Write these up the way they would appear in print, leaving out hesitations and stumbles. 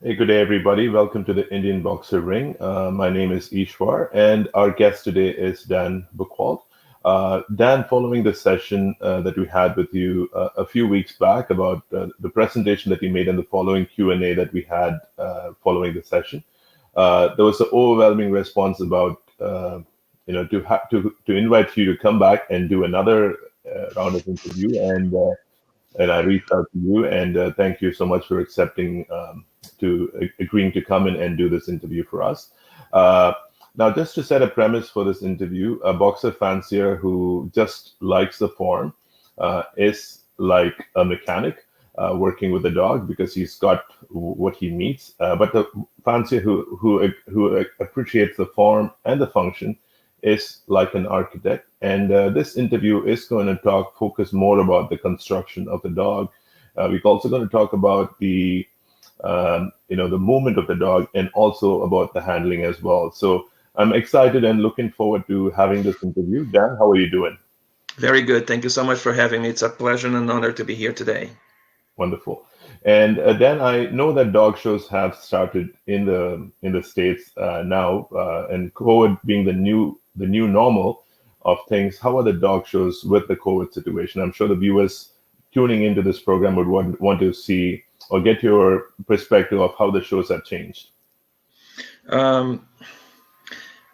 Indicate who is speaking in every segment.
Speaker 1: Hey, good day, everybody. Welcome to the Indian Boxer Ring. My name is Ishwar, and our guest today is Dan Buchwald. Dan, following the session that we had with you a few weeks back about the presentation that you made and the following Q&A that we had following the session, there was an overwhelming response about to invite you to come back and do another round of interview, and I reached out to you, and thank you so much for accepting to agreeing to come in and do this interview for us. Uh, Now, just to set a premise for this interview, a boxer fancier who just likes the form is like a mechanic working with a dog because he's got what he needs. But the fancier who appreciates the form and the function is like an architect. And this interview is going to focus more about the construction of the dog. We're also going to talk about the movement of the dog and also about the handling as well. So I'm excited and looking forward to having this interview. Dan, how are you doing?
Speaker 2: Very good. Thank you so much for having me. It's a pleasure and an honor to be here today.
Speaker 1: Wonderful. And Dan, I know that dog shows have started in the states now, and COVID being the new normal of things. How are the dog shows with the COVID situation? I'm sure the viewers tuning into this program would want to see or get your perspective of how the shows have changed.
Speaker 2: Um,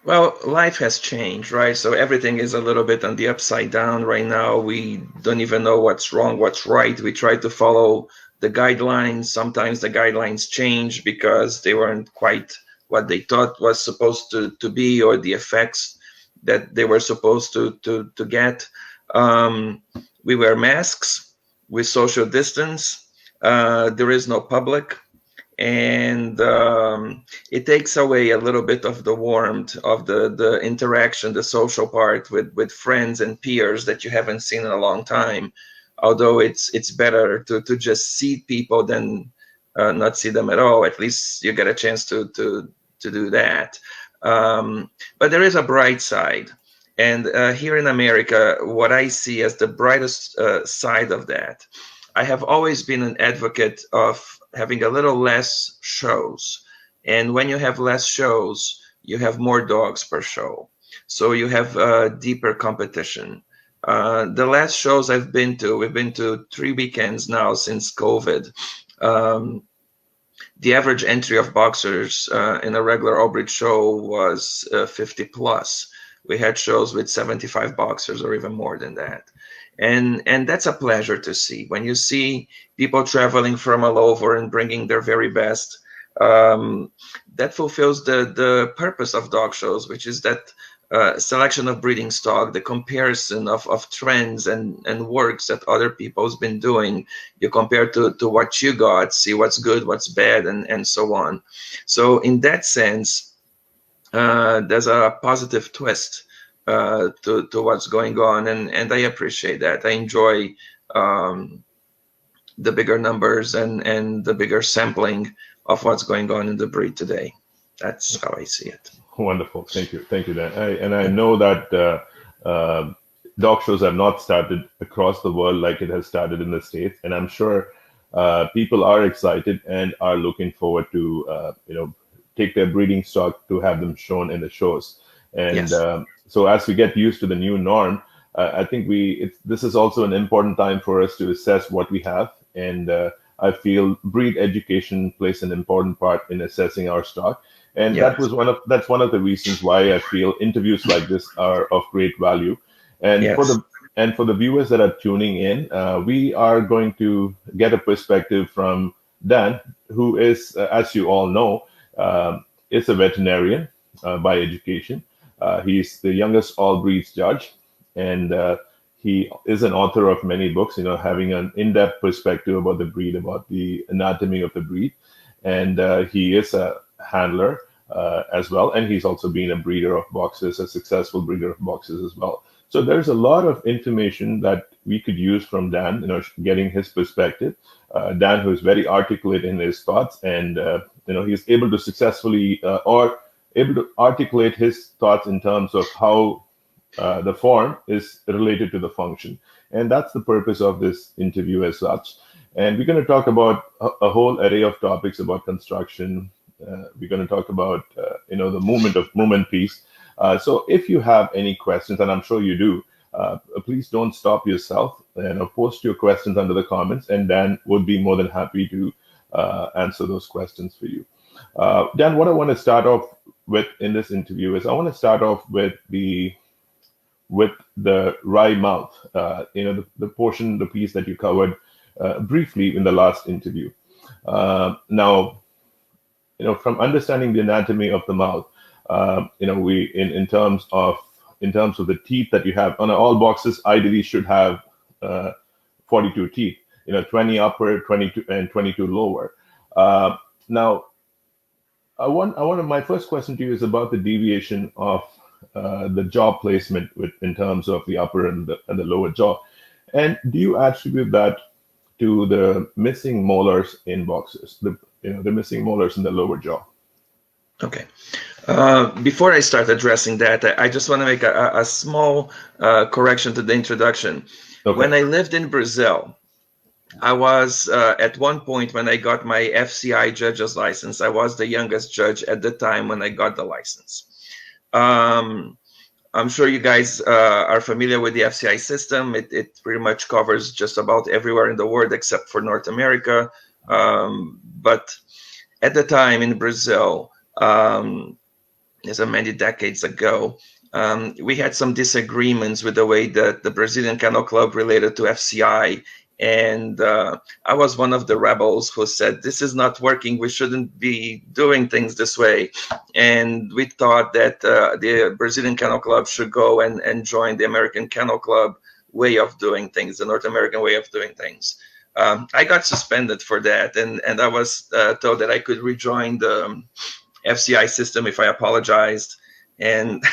Speaker 2: well, life has changed, right? So everything is a little bit on the upside down right now. We don't even know what's wrong, what's right. We try to follow the guidelines. Sometimes the guidelines change because they weren't quite what they thought was supposed to be, or the effects that they were supposed to get. Um, we wear masks, we social distance. There is no public, and it takes away a little bit of the warmth of the interaction, the social part with friends and peers that you haven't seen in a long time. Although it's better to just see people than not see them at all. At least you get a chance to do that. But there is a bright side. And here in America, what I see as the brightest side of that, I have always been an advocate of having a little less shows. And when you have less shows, you have more dogs per show. So you have deeper competition. The last shows we've been to 3 weekends now since COVID. Um, the average entry of boxers in a regular Albridge show was 50 plus. We had shows with 75 boxers or even more than that. And that's a pleasure to see. When you see people traveling from all over and bringing their very best, that fulfills the purpose of dog shows, which is that selection of breeding stock, the comparison of trends and works that other people's been doing. You compare to what you got, see what's good, what's bad, and so on. So in that sense, there's a positive twist to what's going on, and I appreciate that. I enjoy um, the bigger numbers and the bigger sampling of what's going on in the breed today. That's how I see it.
Speaker 1: Wonderful. Thank you, Dan. And I know that dog shows have not started across the world like it has started in the States, and I'm sure people are excited and are looking forward to take their breeding stock to have them shown in the shows. And
Speaker 2: Yes.
Speaker 1: so as we get used to the new norm, I think this is also an important time for us to assess what we have, and I feel breed education plays an important part in assessing our stock. And
Speaker 2: Yes.
Speaker 1: that's one of the reasons why I feel interviews like this are of great value. And for
Speaker 2: Yes.
Speaker 1: the viewers that are tuning in, we are going to get a perspective from Dan, who is, as you all know, is a veterinarian by education. He's the youngest all breeds judge, and he is an author of many books. Having an in-depth perspective about the breed, about the anatomy of the breed, and he is a handler as well, and he's also been a breeder of boxes, a successful breeder of boxes as well. So there's a lot of information that we could use from Dan, getting his perspective. Dan, who is very articulate in his thoughts, and he's able to successfully or able to articulate his thoughts in terms of how the form is related to the function. And that's the purpose of this interview as such. And we're going to talk about a whole array of topics about construction. We're going to talk about the movement piece. So if you have any questions, and I'm sure you do, please don't stop yourself and post your questions under the comments, and Dan would be more than happy to answer those questions for you. Dan, what I want to start off with in this interview is I want to start off with the wry mouth, the piece that you covered briefly in the last interview. Now, from understanding the anatomy of the mouth, we in terms of the teeth that you have on all boxes, ideally should have 42 teeth. 20 upper, 22, and 22 lower. Now, my first question to you is about the deviation of the jaw placement in terms of the upper and the lower jaw. And do you attribute that to the missing molars in boxers, the missing molars in the lower jaw?
Speaker 2: Okay. Before I start addressing that, I just want to make a small correction to the introduction. Okay. When I lived in Brazil, I was at one point when I got my FCI judge's license, I was the youngest judge at the time when I got the license. I'm sure you guys are familiar with the FCI system. It pretty much covers just about everywhere in the world except for North America. But at the time in Brazil, as many decades ago, we had some disagreements with the way that the Brazilian Kennel Club related to FCI. And I was one of the rebels who said, this is not working. We shouldn't be doing things this way. And we thought that the Brazilian Kennel Club should go and join the American Kennel Club way of doing things, the North American way of doing things. I got suspended for that. And I was told that I could rejoin the FCI system if I apologized. And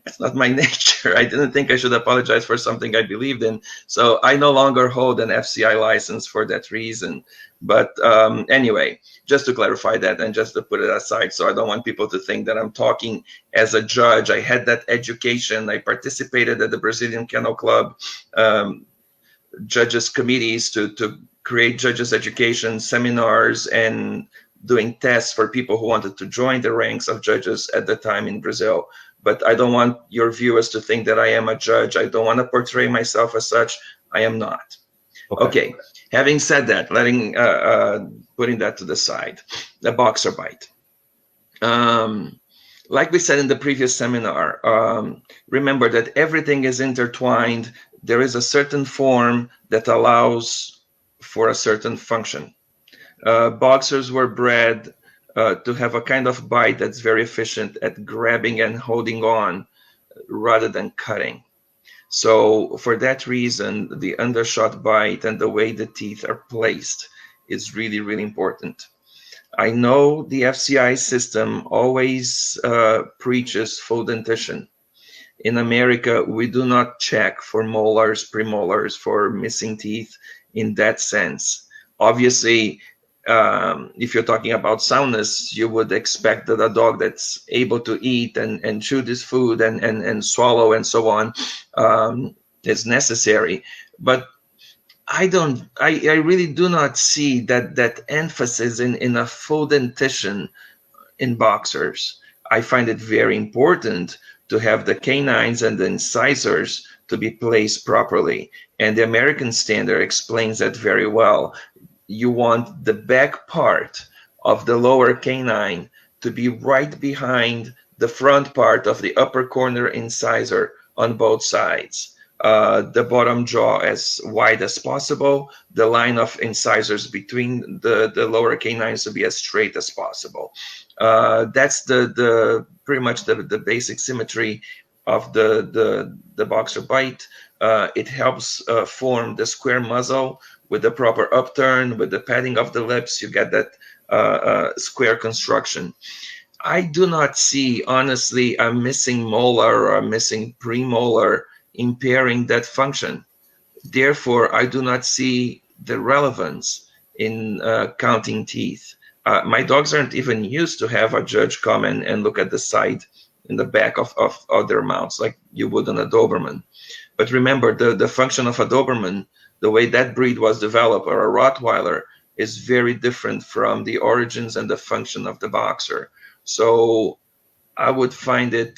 Speaker 2: that's not my nature. I didn't think I should apologize for something I believed in. So I no longer hold an FCI license for that reason. But anyway, just to clarify that and just to put it aside, so I don't want people to think that I'm talking as a judge. I had that education. I participated at the Brazilian Kennel Club judges committees to create judges education seminars and doing tests for people who wanted to join the ranks of judges at the time in Brazil. But I don't want your viewers to think that I am a judge. I don't want to portray myself as such. I am not. Okay. Having said that, putting that to the side, the boxer bite. Like we said in the previous seminar, remember that everything is intertwined. There is a certain form that allows for a certain function. Boxers were bred to have a kind of bite that's very efficient at grabbing and holding on rather than cutting. So for that reason, the undershot bite and the way the teeth are placed is really, really important. I know the FCI system always preaches full dentition. In America, we do not check for molars, premolars, for missing teeth in that sense. Obviously, if you're talking about soundness, you would expect that a dog that's able to eat and chew this food and swallow and so on is necessary. But I really do not see that emphasis in a full dentition in boxers. I find it very important to have the canines and the incisors to be placed properly. And the American standard explains that very well. You want the back part of the lower canine to be right behind the front part of the upper corner incisor on both sides. The bottom jaw as wide as possible. The line of incisors between the lower canines to be as straight as possible. That's the pretty much the basic symmetry of the boxer bite. It helps form the square muzzle. With the proper upturn, with the padding of the lips, you get that square construction. I do not see, honestly, a missing molar or a missing premolar impairing that function. Therefore, I do not see the relevance in counting teeth. My dogs aren't even used to have a judge come and look at the side in the back of their mouths like you would on a Doberman. But remember, the function of a Doberman the way that breed was developed, or a Rottweiler, is very different from the origins and the function of the Boxer. So I would find it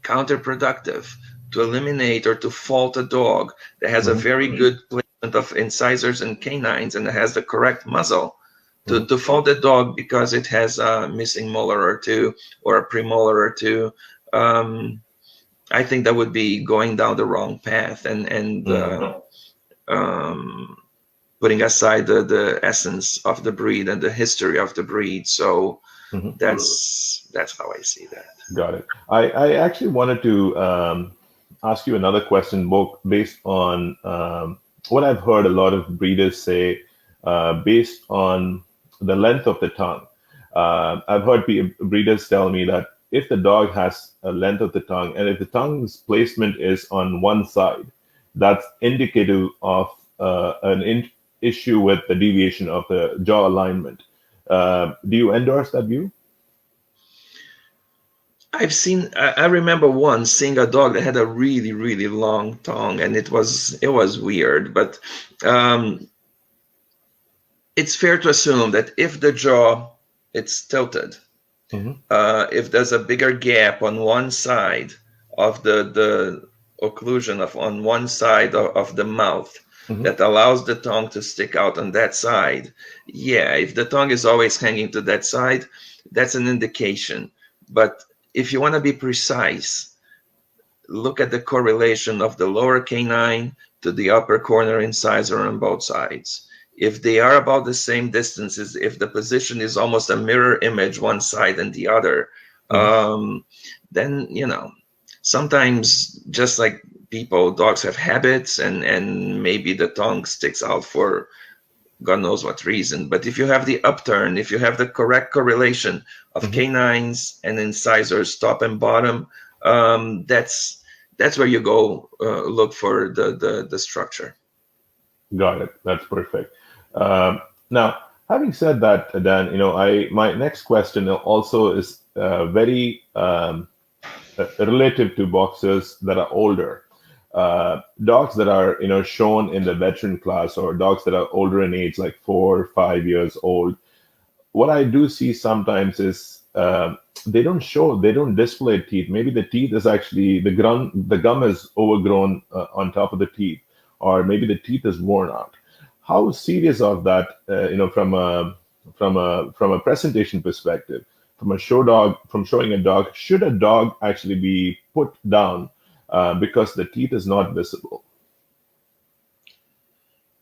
Speaker 2: counterproductive to eliminate or to fault a dog that has a very good placement of incisors and canines and has the correct muzzle, to fault the dog because it has a missing molar or two or a premolar or two. I think that would be going down the wrong path and putting aside the essence of the breed and the history of the breed. So that's how I see that.
Speaker 1: Got it. I actually wanted to ask you another question, both based on what I've heard a lot of breeders say, based on the length of the tongue. I've heard breeders tell me that if the dog has a length of the tongue, and if the tongue's placement is on one side, that's indicative of an issue with the deviation of the jaw alignment. Do you endorse that view?
Speaker 2: I remember once seeing a dog that had a really, really long tongue, and it was weird, but it's fair to assume that if the jaw, it's tilted, if there's a bigger gap on one side of the occlusion on one side of the mouth, that allows the tongue to stick out on that side, if the tongue is always hanging to that side, that's an indication. But if you want to be precise, look at the correlation of the lower canine to the upper corner incisor on both sides. If they are about the same distances, if the position is almost a mirror image, one side and the other, then, sometimes just like people, dogs have habits and maybe the tongue sticks out for God knows what reason. But if you have the upturn, if you have the correct correlation of canines and incisors, top and bottom, that's where you go look for the structure.
Speaker 1: Got it. That's perfect. Now, having said that, Dan, my next question also is very relative to boxers that are older. Dogs that are shown in the veteran class, or dogs that are older in age, like 4 or 5 years old. What I do see sometimes is they don't display teeth. Maybe the teeth is actually the gum is overgrown on top of the teeth, or maybe the teeth is worn out. How serious of that, from a presentation perspective, from showing a dog, should a dog actually be put down because the teeth is not visible?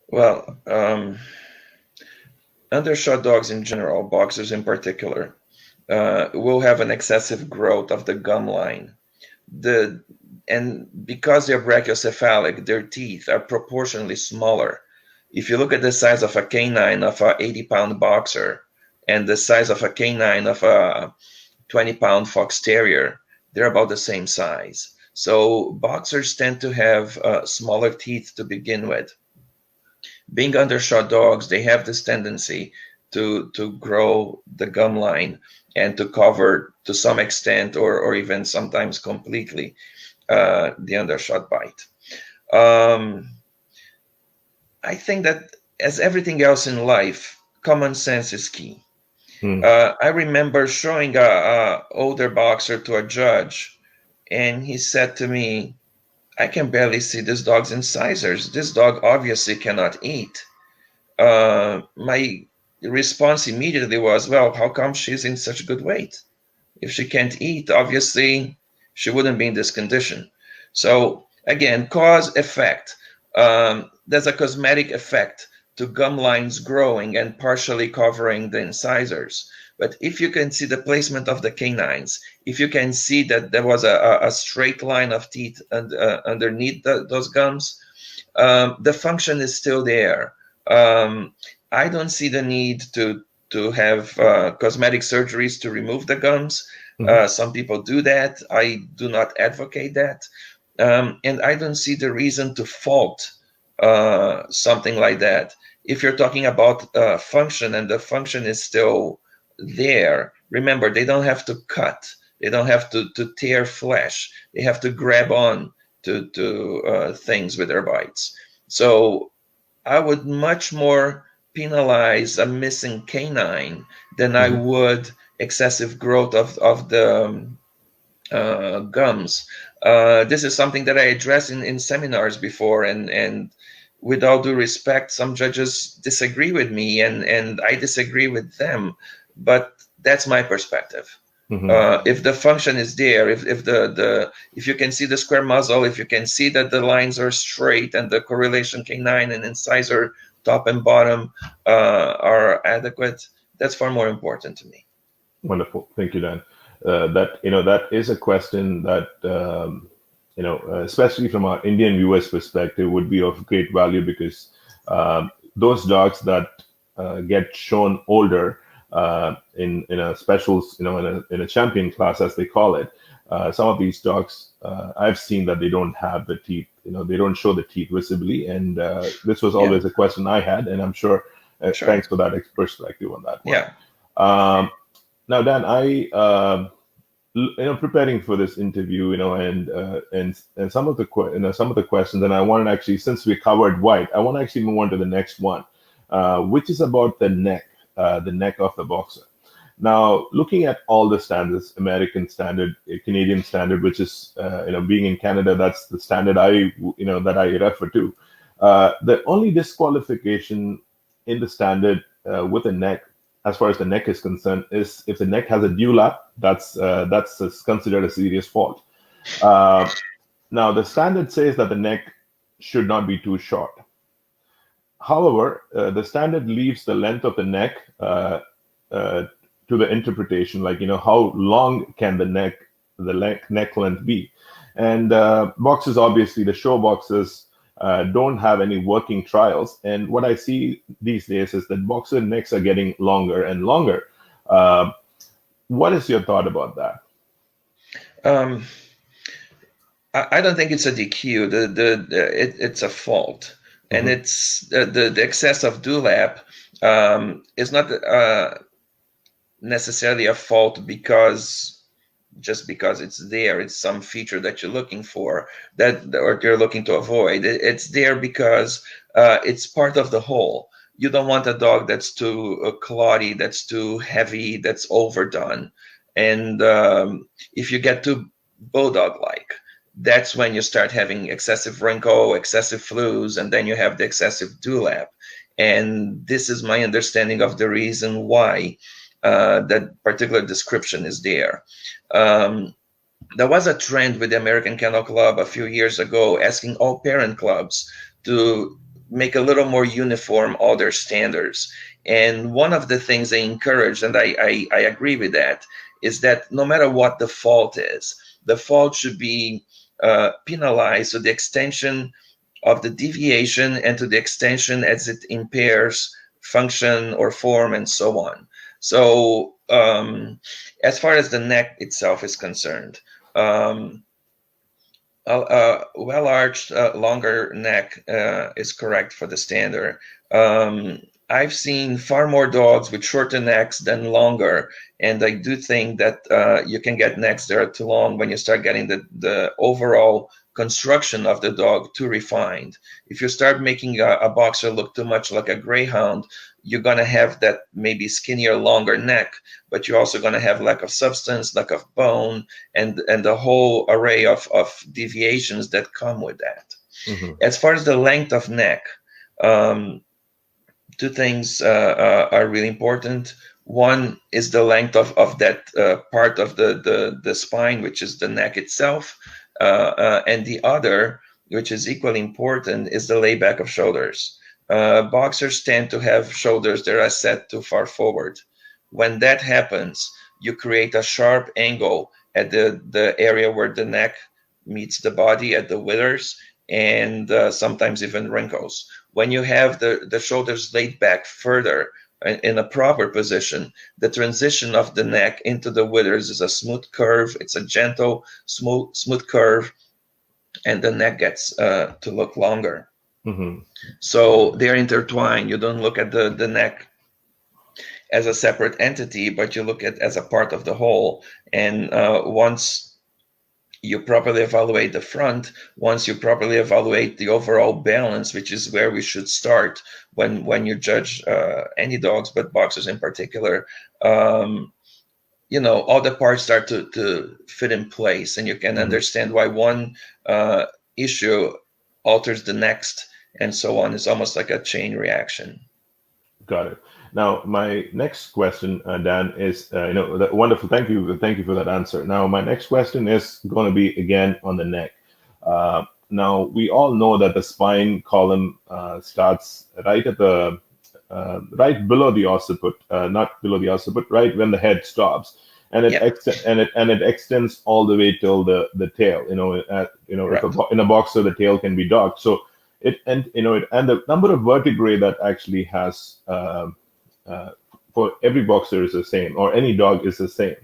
Speaker 2: Well, undershot dogs in general, boxers in particular, will have an excessive growth of the gum line. And because they're brachiocephalic, their teeth are proportionally smaller. If you look at the size of a canine of a 80-pound boxer and the size of a canine of a 20-pound fox terrier, they're about the same size. So boxers tend to have smaller teeth to begin with. Being undershot dogs, they have this tendency to grow the gum line and to cover to some extent or even sometimes completely the undershot bite. I think that, as everything else in life, common sense is key. I remember showing a older boxer to a judge, and he said to me, "I can barely see this dog's incisors. This dog obviously cannot eat." My response immediately was, "Well, how come she's in such good weight? If she can't eat, obviously she wouldn't be in this condition." So again, cause effect. There's a cosmetic effect to gum lines growing and partially covering the incisors. But if you can see the placement of the canines, if you can see that there was a straight line of teeth underneath those gums, the function is still there. I don't see the need to have cosmetic surgeries to remove the gums. Some people do that. I do not advocate that. And I don't see the reason to fault something like that. If you're talking about function and the function is still there, remember, they don't have to cut. They don't have to tear flesh. They have to grab on to things with their bites. So I would much more penalize a missing canine than I
Speaker 1: Mhm.
Speaker 2: would excessive growth of the gums. This is something that I addressed in seminars before, and with all due respect, some judges disagree with me, and I disagree with them, but that's my perspective.
Speaker 1: Mhm.
Speaker 2: If the function is there, if you can see the square muzzle, if you can see that the lines are straight and the correlation canine and incisor top and bottom are adequate, that's far more important to me.
Speaker 1: Wonderful. Thank you, Dan. That is a question that especially from our Indian viewers' perspective, would be of great value because those dogs that get shown older in a specials, in a champion class as they call it, some of these dogs I've seen that they don't have the teeth. They don't show the teeth visibly, and this was
Speaker 2: Yeah,
Speaker 1: always a question I had, and I'm sure.
Speaker 2: sure.
Speaker 1: Thanks for that perspective on that one.
Speaker 2: Yeah.
Speaker 1: Um, Now, Dan, preparing for this interview, and some of the questions, and I want to actually, since we covered white, I want to actually move on to the next one, which is about the neck of the boxer. Now, looking at all the standards, American standard, Canadian standard, which is, being in Canada, that's the standard that I refer to. The only disqualification in the standard with a neck, as far as the neck is concerned, is if the neck has a dewlap, that's considered a serious fault. Uh, Now, the standard says that the neck should not be too short. However, the standard leaves the length of the neck uh, to the interpretation, like how long can neck length be, and boxes, obviously the show boxes don't have any working trials, and what I see these days is that boxer necks are getting longer and longer. Uh, what is your thought about that?
Speaker 2: Um, I don't think it's a DQ. It's a fault, and
Speaker 1: Hmm.
Speaker 2: it's the excess of dewlap is not necessarily a fault because just because it's there. It's some feature that you're looking for that or you're looking to avoid. It's there because it's part of the whole. You don't want a dog that's too cloddy, that's too heavy, that's overdone, and if you get too bulldog-like, that's when you start having excessive wrinkle, excessive flues, and then you have the excessive dewlap. And this is my understanding of the reason why that particular description is there. Um, there was a trend with the American Kennel Club a few years ago asking all parent clubs to make a little more uniform all their standards. And one of the things they encouraged, and I agree with that, is that no matter what the fault is, the fault should be penalized to the extension of the deviation and to the extension as it impairs function or form and so on. So as far as the neck itself is concerned, um, a well-arched, longer neck is correct for the standard. I've seen far more dogs with shorter necks than longer, and I do think that you can get necks that are too long when you start getting the overall construction of the dog too refined. If you start making a boxer look too much like a greyhound, you're going to have that maybe skinnier, longer neck, but you're also going to have lack of substance, lack of bone, and the whole array of deviations that come with that.
Speaker 1: Hmm.
Speaker 2: As far as the length of neck, um, two things are really important. One is the length of that part of the spine, which is the neck itself. And the other, which is equally important, is the layback of shoulders. Boxers tend to have shoulders that are set too far forward. When that happens, you create a sharp angle at the area where the neck meets the body at the withers, and sometimes even wrinkles. When you have the shoulders laid back further in a proper position, the transition of the neck into the withers is a smooth curve. It's a gentle, smooth curve, and the neck gets to look longer.
Speaker 1: Hmm.
Speaker 2: So they're intertwined. You don't look at the neck as a separate entity, but you look at as a part of the whole. And once you properly evaluate the front. Once you properly evaluate the overall balance, which is where we should start when you judge any dogs, but boxers in particular, all the parts start to fit in place, and you can understand why one issue alters the next, and so on. It's almost like a chain reaction.
Speaker 1: Got it. Now, my next question, Dan, is wonderful. Thank you for that answer. Now, my next question is going to be again on the neck. Now, we all know that the spine column starts right at the right below the occiput, not below the occiput, right when the head stops, and it
Speaker 2: Yep.
Speaker 1: it extends all the way till the tail.
Speaker 2: Right.
Speaker 1: In a boxer, the tail can be docked. So and the number of vertebrae that actually has for every boxer is the same, or any dog is the same.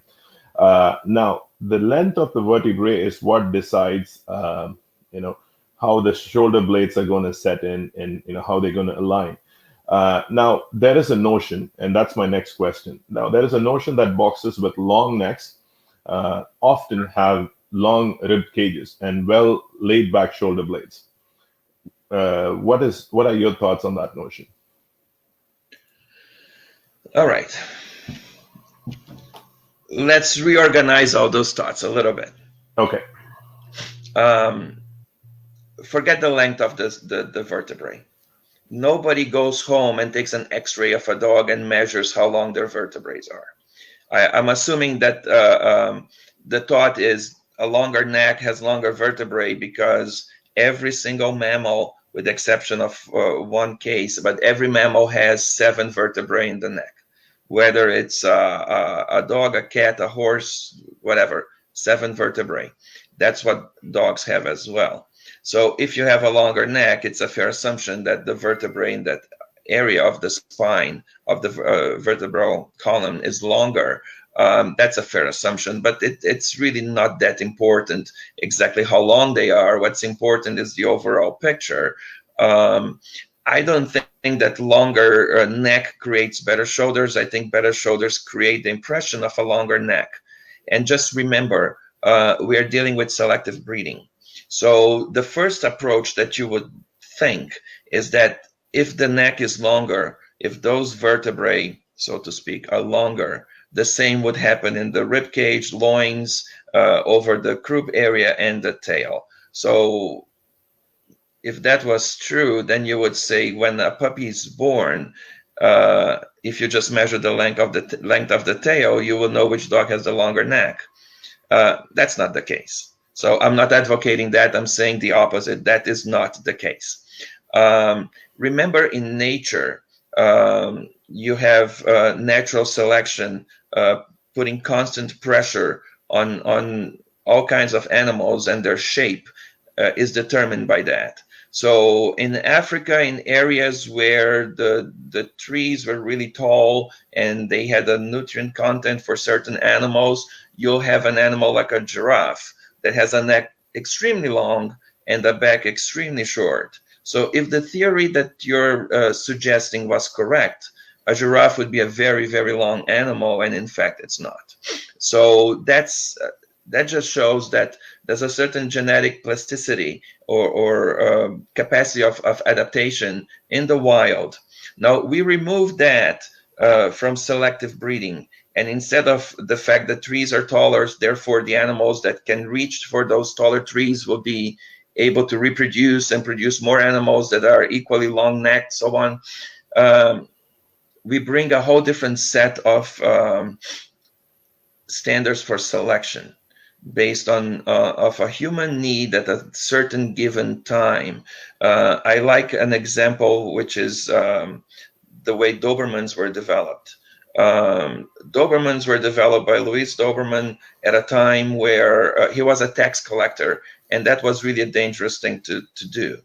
Speaker 1: Now, the length of the vertebrae is what decides, how the shoulder blades are going to set in, and how they're going to align. Now, there is a notion, and that's my next question. Now, there is a notion that boxers with long necks often have long rib cages and well laid back shoulder blades. What are your thoughts on that notion?
Speaker 2: All right. Let's reorganize all those thoughts a little bit.
Speaker 1: Okay.
Speaker 2: Forget the length of the vertebrae. Nobody goes home and takes an x-ray of a dog and measures how long their vertebrae are. I'm assuming that the thought is a longer neck has longer vertebrae because every single mammal, with the exception of one case, but every mammal has 7 vertebrae in the neck. Whether it's a dog, a cat, a horse, whatever, 7 vertebrae. That's what dogs have as well. So if you have a longer neck, it's a fair assumption that the vertebrae in that area of the spine of the vertebral column is longer. That's a fair assumption, but it's really not that important exactly how long they are. What's important is the overall picture. I don't think that longer neck creates better shoulders. I think better shoulders create the impression of a longer neck. And just remember, we are dealing with selective breeding. So the first approach that you would think is that if the neck is longer, if those vertebrae, so to speak, are longer, the same would happen in the rib cage, loins, over the croup area, and the tail. So if that was true, then you would say when a puppy is born, if you just measure the length of the tail, you will know which dog has the longer neck. That's not the case. So I'm not advocating that. I'm saying the opposite. That is not the case. Remember, in nature, you have natural selection putting constant pressure on all kinds of animals, and their shape is determined by that. So in Africa, in areas where the trees were really tall and they had a nutrient content for certain animals, you'll have an animal like a giraffe that has a neck extremely long and a back extremely short. So if the theory that you're suggesting was correct, a giraffe would be a very, very long animal, and in fact, it's not. So that just shows that there's a certain genetic plasticity or capacity of adaptation in the wild. Now, we remove that from selective breeding. And instead of the fact that trees are taller, therefore the animals that can reach for those taller trees will be able to reproduce and produce more animals that are equally long necked, so on. We bring a whole different set of standards for selection based on of a human need at a certain given time. I like an example, which is the way Dobermans were developed. Dobermans were developed by Louis Doberman at a time where he was a tax collector, and that was really a dangerous thing to do.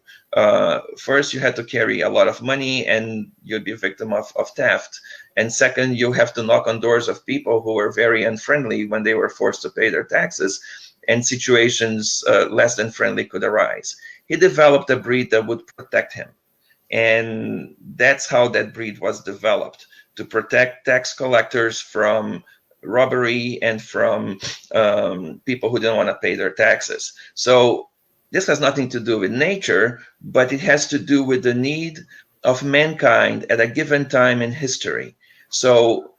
Speaker 2: First, you had to carry a lot of money, and you'd be a victim of theft. And second, you have to knock on doors of people who were very unfriendly when they were forced to pay their taxes, and situations less than friendly could arise. He developed a breed that would protect him. And that's how that breed was developed, to protect tax collectors from robbery and from people who didn't want to pay their taxes. So this has nothing to do with nature, but it has to do with the need of mankind at a given time in history. So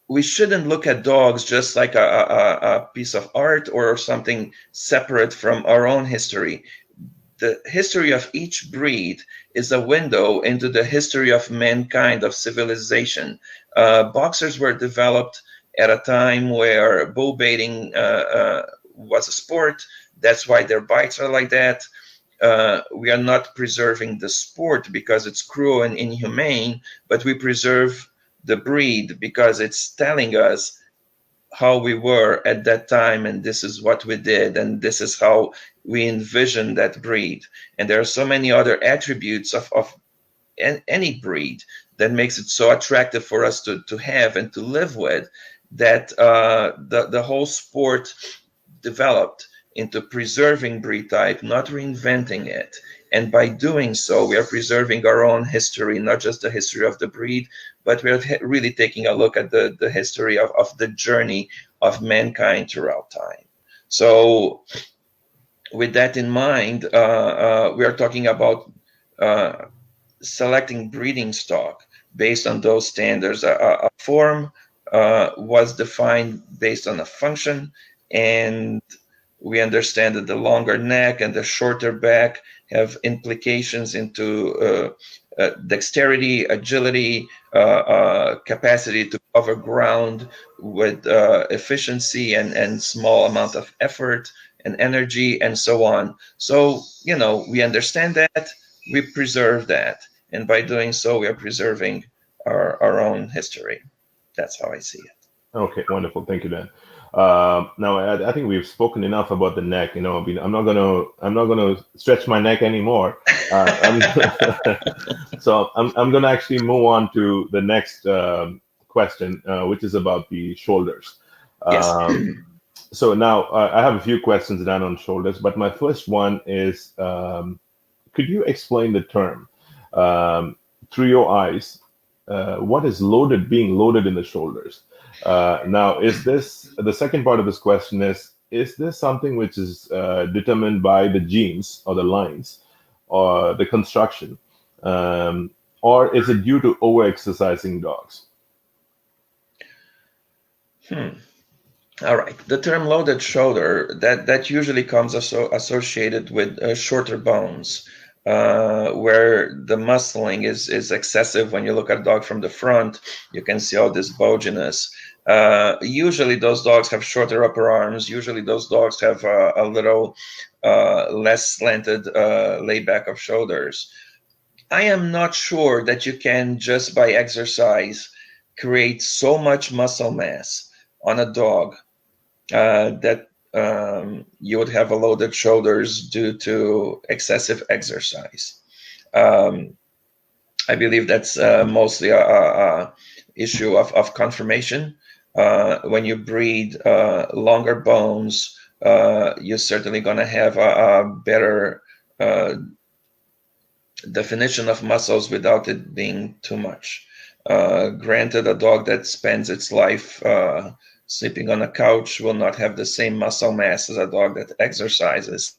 Speaker 2: we shouldn't look at dogs just like a piece of art or something separate from our own history. The history of each breed is a window into the history of mankind, of civilization. Boxers were developed at a time where bull baiting was a sport. That's why their bites are like that. We are not preserving the sport because it's cruel and inhumane, but we preserve the breed because it's telling us how we were at that time, and this is what we did, and this is how we envision that breed. And there are so many other attributes of any breed that makes it so attractive for us to have and to live with, that the whole sport developed into preserving breed type, not reinventing it. And by doing so, we are preserving our own history, not just the history of the breed, but we're really taking a look at the history of the journey of mankind throughout time. So with that in mind, we are talking about selecting breeding stock based on those standards. A form was defined based on a function, and we understand that the longer neck and the shorter back have implications into dexterity, agility, capacity to cover ground with efficiency and small amount of effort and energy and so on. So, we understand that, we preserve that. And by doing so, we are preserving our own history. That's how I see it.
Speaker 1: Okay, wonderful. Thank you, Dan. Now, I think we've spoken enough about the neck. I mean, I'm not gonna stretch my neck anymore. So I'm gonna actually move on to the next question, which is about the shoulders.
Speaker 2: Yes.
Speaker 1: So now I have a few questions down on shoulders, but my first one is, could you explain the term through your eyes? What is being loaded in the shoulders? Now, is this the second part of this question is this something which is determined by the genes or the lines or the construction, or is it due to over-exercising dogs?
Speaker 2: All right. The term loaded shoulder, that usually comes associated with shorter bones, where the muscling is excessive. When you look at a dog from the front, you can see all this bulginess. Usually those dogs have shorter upper arms. Usually those dogs have a little less slanted layback of shoulders. I am not sure that you can just by exercise create so much muscle mass on a dog that you would have a loaded shoulders due to excessive exercise. I believe that's mostly a issue of conformation. When you breed longer bones, you're certainly going to have a better definition of muscles without it being too much. Granted, a dog that spends its life sleeping on a couch will not have the same muscle mass as a dog that exercises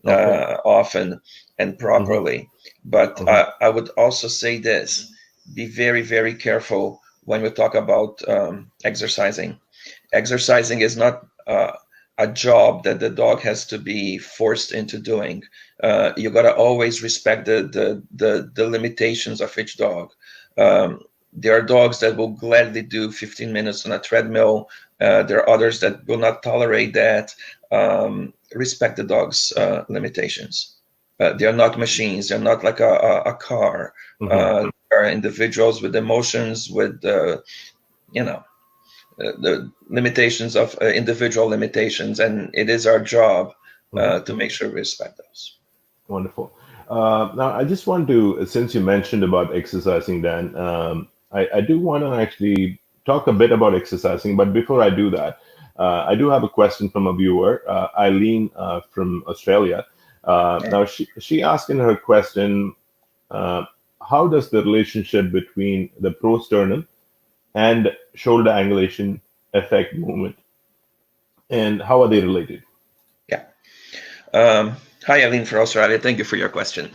Speaker 2: often and properly. Mm-hmm. But mm-hmm. I would also say this: be very, very careful when we talk about exercising. Exercising is not a job that the dog has to be forced into doing. You got to always respect the limitations of each dog. There are dogs that will gladly do 15 minutes on a treadmill. There are others that will not tolerate that. Respect the dog's limitations. They are not machines. They're not like a car. Mm-hmm. There are individuals with emotions, with the limitations of individual limitations, and it is our job to make sure we respect those.
Speaker 1: Wonderful. Now, I just want to, since you mentioned about exercising, Dan, I do want to actually talk a bit about exercising, but before I do that, I do have a question from a viewer, Eileen from Australia. Now, she asked in her question, how does the relationship between the prosternum and shoulder angulation affect movement, and how are they related?
Speaker 2: Yeah. Hi, Eileen from Australia. Thank you for your question.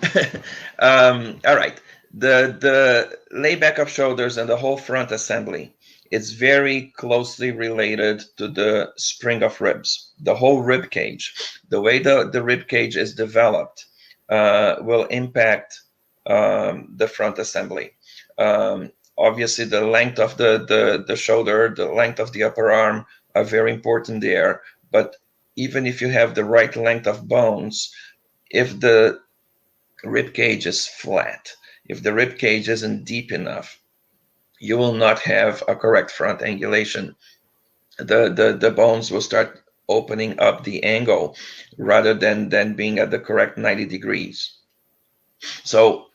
Speaker 2: All right. The layback of shoulders and the whole front assembly is very closely related to the spring of ribs. The whole rib cage, the way the rib cage is developed, will impact the front assembly. Obviously, the length of the shoulder, the length of the upper arm are very important there. But even if you have the right length of bones, if the rib cage is flat, if the rib cage isn't deep enough, you will not have a correct front angulation. The bones will start opening up the angle rather than being at the correct 90 degrees. So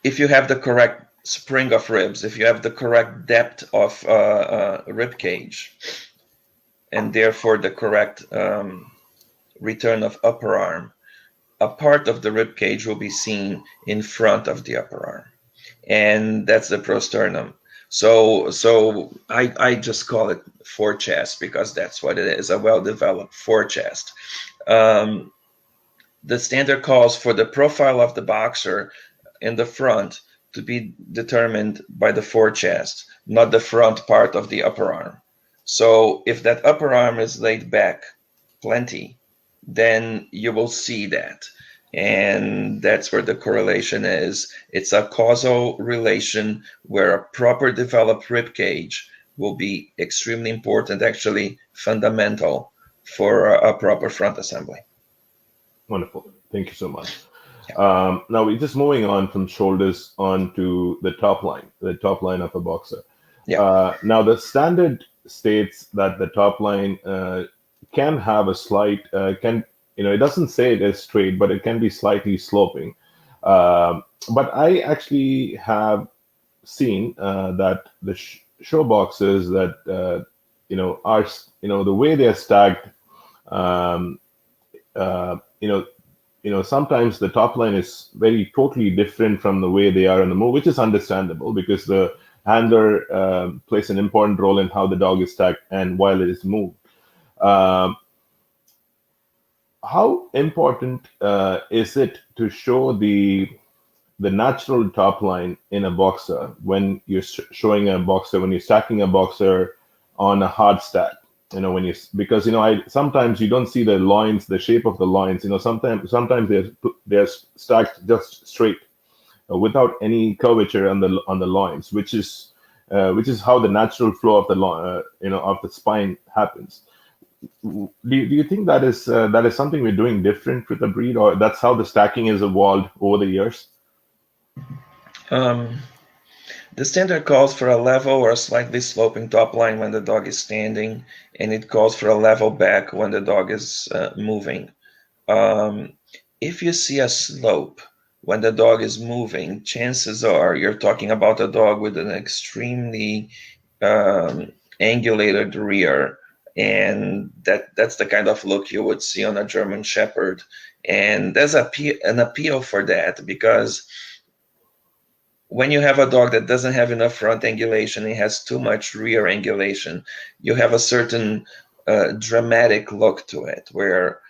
Speaker 2: if you have the correct spring of ribs, if you have the correct depth of rib cage, and therefore the correct return of upper arm, a part of the rib cage will be seen in front of the upper arm, and that's the prosternum. So I just call it forechest because that's what it is, a well-developed forechest. The standard calls for the profile of the boxer in the front to be determined by the forechest, not the front part of the upper arm. So if that upper arm is laid back plenty, then you will see that. And that's where the correlation is. It's a causal relation where a proper developed rib cage will be extremely important, actually fundamental for a proper front assembly.
Speaker 1: Wonderful. Thank you so much. Now we're just moving on from shoulders onto the top line of a boxer.
Speaker 2: Yeah.
Speaker 1: Now the standard states that the top line can have a slight, it doesn't say it is straight, but it can be slightly sloping. But I actually have seen that the show boxes that, are, the way they're stacked, sometimes the top line is very totally different from the way they are in the move, which is understandable because the handler plays an important role in how the dog is stacked and while it is moved. How important is it to show the natural top line in a boxer when you're showing a boxer, when you're stacking a boxer on a hard stack? Because sometimes you don't see the loins, the shape of the loins. Sometimes they're stacked just straight, without any curvature on the loins, which is how the natural flow of of the spine happens. Do you think that is something we're doing different with the breed, or that's how the stacking has evolved over the years?
Speaker 2: The standard calls for a level or a slightly sloping top line when the dog is standing, and it calls for a level back when the dog is moving. If you see a slope when the dog is moving, chances are you're talking about a dog with an extremely angulated rear, and that's the kind of look you would see on a German Shepherd. And there's an appeal for that because when you have a dog that doesn't have enough front angulation, it has too much rear angulation, you have a certain dramatic look to it where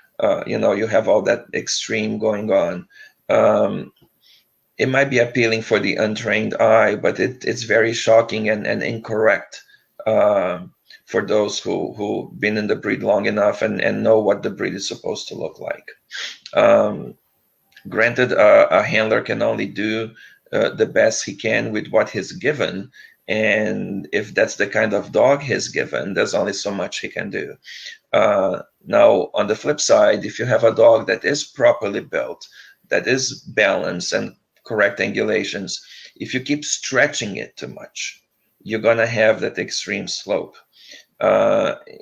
Speaker 2: you have all that extreme going on. It might be appealing for the untrained eye, but it's very shocking and incorrect for those who've been in the breed long enough and know what the breed is supposed to look like. Granted, a handler can only do the best he can with what he's given, and if that's the kind of dog he's given, there's only so much he can do. Now, on the flip side, if you have a dog that is properly built, that is balanced and correct angulations, if you keep stretching it too much, you're gonna have that extreme slope.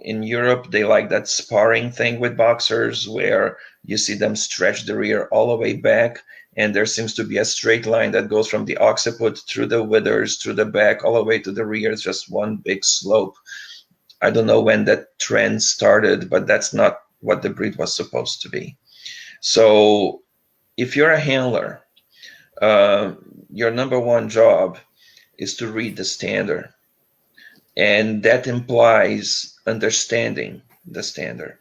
Speaker 2: In Europe, they like that sparring thing with boxers where you see them stretch the rear all the way back, and there seems to be a straight line that goes from the occiput through the withers, through the back, all the way to the rear. It's just one big slope. I don't know when that trend started, but that's not what the breed was supposed to be. So if you're a handler, your number one job is to read the standard. and that implies understanding the standard.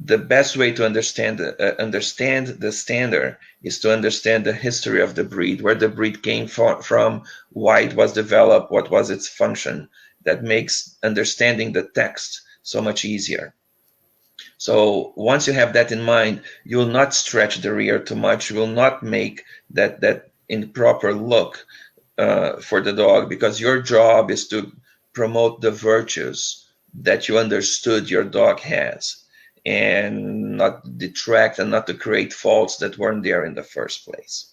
Speaker 2: The best way to understand the standard is to understand the history of the breed, where the breed came from, why it was developed, what was its function. That makes understanding the text so much easier. So once you have that in mind, you will not stretch the rear too much. You will not make that improper look for the dog, because your job is to promote the virtues that you understood your dog has, and not detract and not to create faults that weren't there in the first place.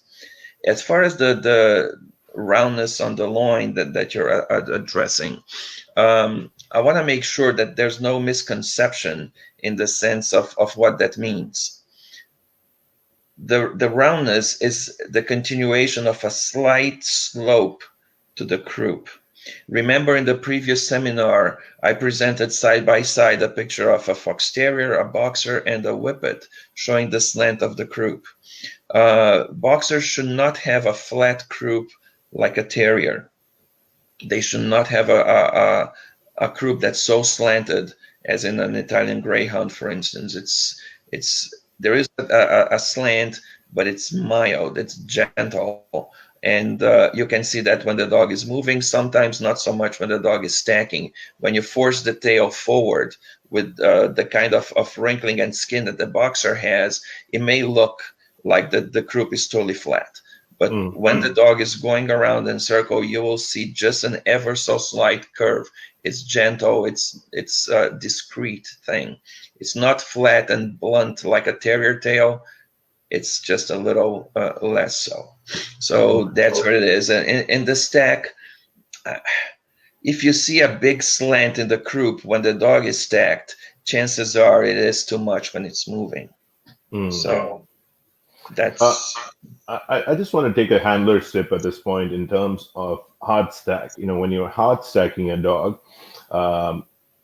Speaker 2: As far as the roundness on the loin that you're addressing, I want to make sure that there's no misconception in the sense of what that means. The roundness is the continuation of a slight slope to the croup. Remember, in the previous seminar, I presented side by side a picture of a fox terrier, a boxer, and a whippet, showing the slant of the croup. Boxers should not have a flat croup like a terrier. They should not have a croup that's so slanted as in an Italian Greyhound, for instance. There is a slant, but it's mild, it's gentle, and you can see that when the dog is moving. Sometimes not so much when the dog is stacking. When you force the tail forward with the kind of wrinkling and skin that the boxer has, it may look like the croup is totally flat. But when the dog is going around in circle, you will see just an ever so slight curve. It's gentle, it's a discreet thing. It's not flat and blunt like a terrier tail. It's just a little less so. So that's what it is. And in the stack, if you see a big slant in the croup when the dog is stacked, chances are it is too much when it's moving. So that's...
Speaker 1: I just want to take a handler sip at this point in terms of hard stack. When you're hard stacking a dog,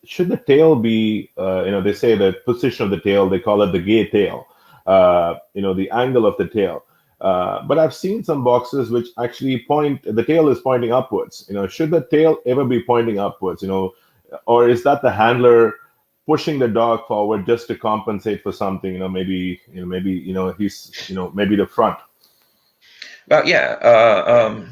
Speaker 1: should the tail be, they say the position of the tail, they call it the gay tail, the angle of the tail. But I've seen some boxes which actually the tail is pointing upwards. Should the tail ever be pointing upwards, or is that the handler pushing the dog forward just to compensate for something, maybe he's, maybe the front?
Speaker 2: Well, yeah,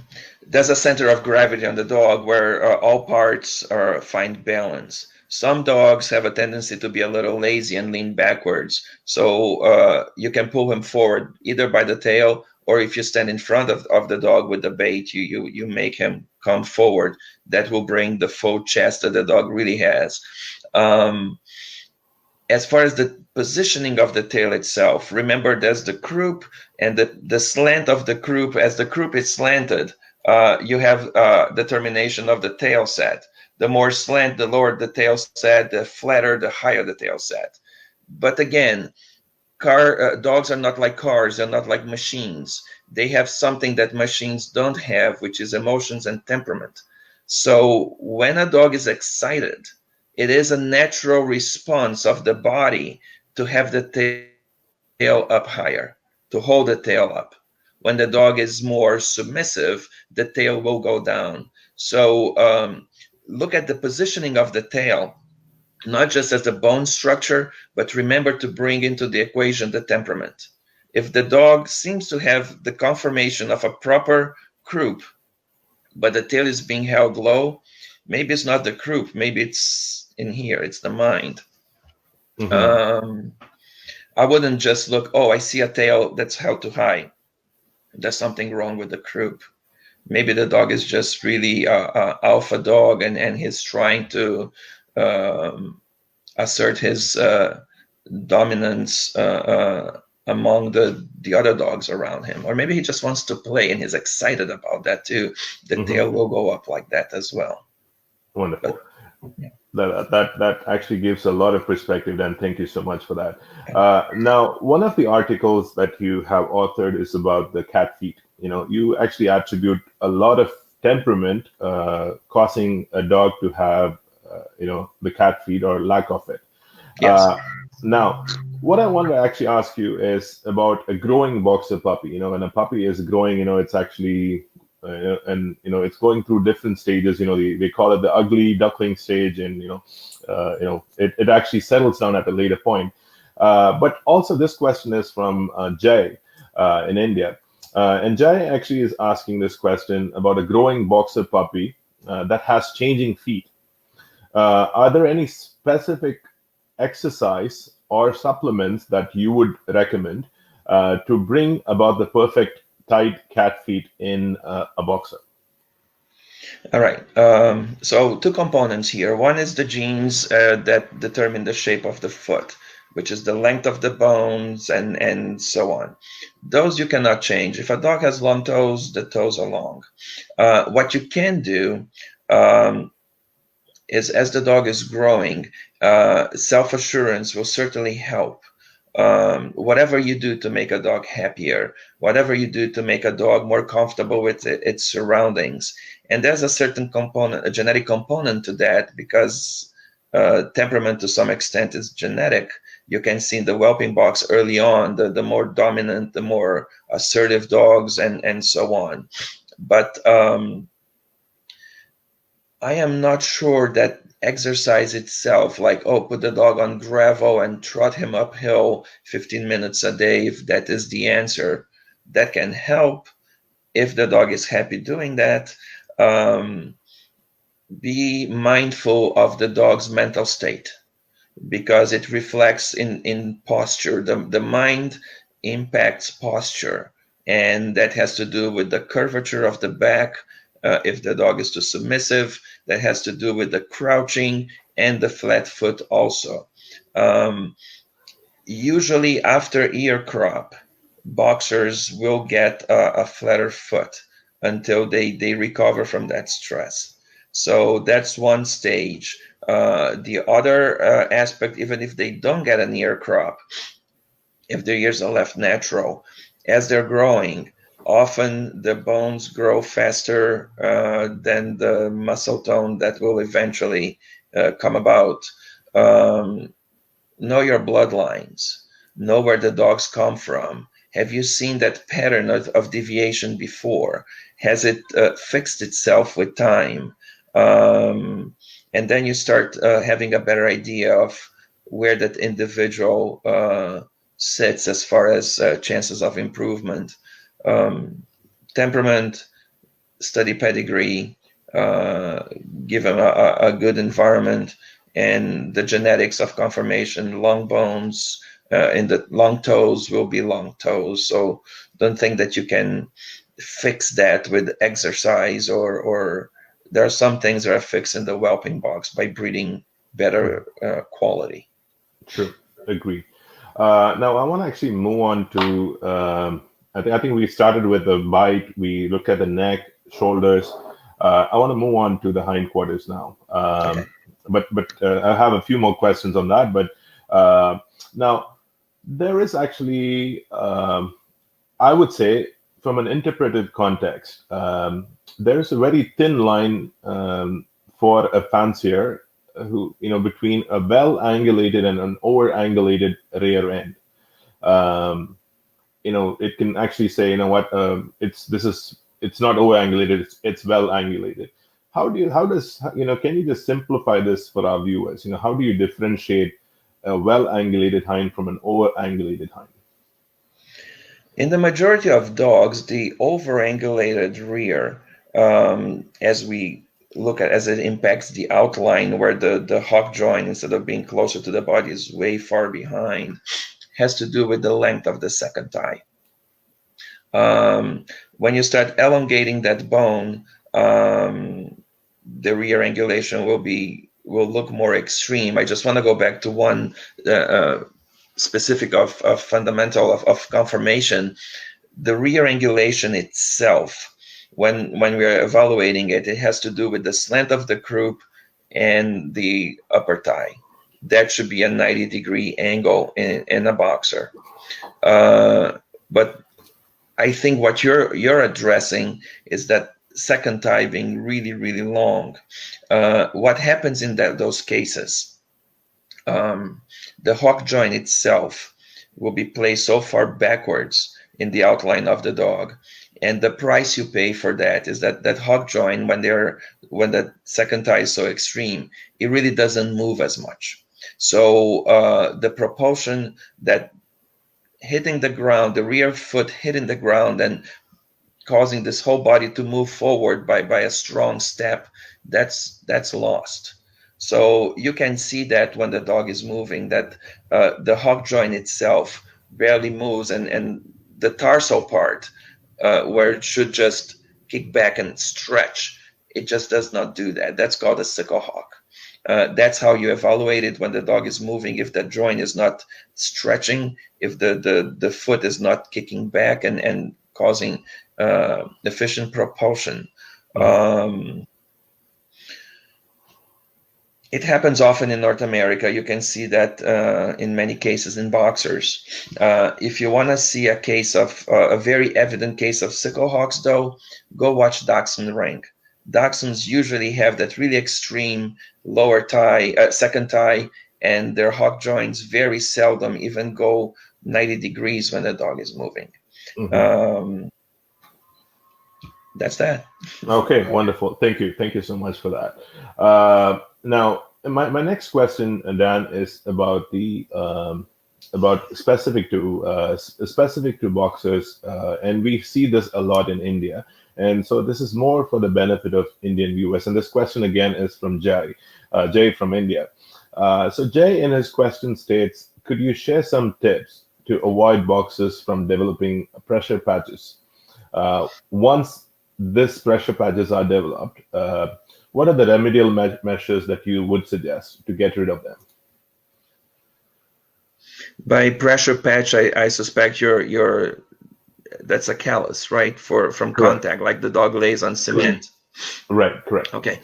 Speaker 2: there's a center of gravity on the dog where all parts find balance. Some dogs have a tendency to be a little lazy and lean backwards. So you can pull him forward either by the tail, or if you stand in front of the dog with the bait, you make him come forward. That will bring the full chest that the dog really has. As far as the positioning of the tail itself, remember there's the croup and the slant of the croup. As the croup is slanted, you have the termination of the tail set. The more slant, the lower the tail set, the flatter, the higher the tail set. But again, dogs are not like cars, they're not like machines. They have something that machines don't have, which is emotions and temperament. So when a dog is excited, it is a natural response of the body to have the tail up higher, to hold the tail up. When the dog is more submissive, the tail will go down. So look at the positioning of the tail, not just as the bone structure, but remember to bring into the equation the temperament. If the dog seems to have the conformation of a proper croup, but the tail is being held low, maybe it's not the croup, maybe it's in here, it's the mind. I wouldn't just look, oh, I see a tail that's held too high. There's something wrong with the croup. Maybe the dog is just really alpha dog, and he's trying to assert his dominance among the other dogs around him. Or maybe he just wants to play and he's excited about that too. The tail will go up like that as well.
Speaker 1: Wonderful. But, yeah. That actually gives a lot of perspective, Dan. Thank you so much for that. Now, one of the articles that you have authored is about the cat feet. You actually attribute a lot of temperament causing a dog to have, the cat feet or lack of it.
Speaker 2: Yes.
Speaker 1: Now, what I want to actually ask you is about a growing boxer puppy. When a puppy is growing, it's actually and it's going through different stages. They call it the ugly duckling stage, and it actually settles down at a later point. But also, this question is from Jay in India, and Jay actually is asking this question about a growing boxer puppy that has changing feet. Are there any specific exercise or supplements that you would recommend to bring about the perfect tight cat feet in a boxer?
Speaker 2: All right. So two components here. One is the genes that determine the shape of the foot, which is the length of the bones and so on. Those you cannot change. If a dog has long toes, the toes are long. What you can do is, as the dog is growing, self-assurance will certainly help. Whatever you do to make a dog happier, whatever you do to make a dog more comfortable with its surroundings. And there's a certain component, a genetic component to that, because temperament to some extent is genetic. You can see in the whelping box early on, the more dominant, the more assertive dogs and so on. But I am not sure that exercise itself, like, put the dog on gravel and trot him uphill 15 minutes a day, if that is the answer. That can help if the dog is happy doing that. Be mindful of the dog's mental state, because it reflects in posture. The mind impacts posture, and that has to do with the curvature of the back. If the dog is too submissive, that has to do with the crouching and the flat foot also. Usually after ear crop, boxers will get a flatter foot until they recover from that stress. So that's one stage. The other aspect, even if they don't get an ear crop, if their ears are left natural, as they're growing, often the bones grow faster than the muscle tone that will eventually come about. Know your bloodlines. Know where the dogs come from. Have you seen that pattern of deviation before? Has it fixed itself with time? And then you start having a better idea of where that individual sits as far as chances of improvement. Temperament, study pedigree, give them a good environment, and the genetics of conformation. Long bones in the long toes will be long toes. So don't think that you can fix that with exercise, or there are some things that are fixed in the whelping box by breeding better quality.
Speaker 1: Sure, agree. Now I want to actually move on to. I think we started with the bite. We looked at the neck, shoulders. I want to move on to the hindquarters now.
Speaker 2: Okay.
Speaker 1: But I have a few more questions on that. But now there is actually, I would say, from an interpretive context, there is a very thin line for a fancier who, between a well-angulated and an over-angulated rear end. It can actually say, it's not over-angulated, it's well-angulated. Can you just simplify this for our viewers? How do you differentiate a well-angulated hind from an over-angulated hind?
Speaker 2: In the majority of dogs, the over-angulated rear, as we look at, as it impacts the outline where the hock joint, instead of being closer to the body, is way far behind, has to do with the length of the second thigh. When you start elongating that bone, the rear angulation will look more extreme. I just want to go back to one specific of fundamental of conformation. The rear angulation itself, when we're evaluating it, it has to do with the slant of the croup and the upper thigh. That should be a 90-degree angle in a boxer. But I think what you're addressing is that second thigh being really, really long. What happens in those cases? The hock joint itself will be placed so far backwards in the outline of the dog, And the price you pay for that is that hog joint, when the second tie is so extreme, it really doesn't move as much. So the propulsion, that hitting the ground, the rear foot hitting the ground and causing this whole body to move forward by a strong step, that's lost. So you can see that when the dog is moving, that the hog joint itself barely moves, and the tarsal part, where it should just kick back and stretch, it just does not do that. That's called a sickle hog. That's how you evaluate it when the dog is moving. If the joint is not stretching, if the foot is not kicking back and causing efficient propulsion. It happens often in North America. You can see that in many cases in boxers. If you want to see a case of a very evident case of sickle hogs, though, go watch Dachshund Ring. Dachshunds usually have that really extreme lower tie, second tie, and their hog joints very seldom even go 90 degrees when the dog is moving. That's that.
Speaker 1: Okay, wonderful. Thank you. Thank you so much for that. Now, my next question, Dan, is about the about specific to boxers, and we see this a lot in India. And so this is more for the benefit of Indian viewers. And this question again is from Jay from India. So Jay, in his question, states, could you share some tips to avoid boxers from developing pressure patches? Once these pressure patches are developed, what are the remedial measures that you would suggest to get rid of them?
Speaker 2: By pressure patch, I suspect that's a callus, right? From contact, like the dog lays on cement.
Speaker 1: Right, correct.
Speaker 2: Okay.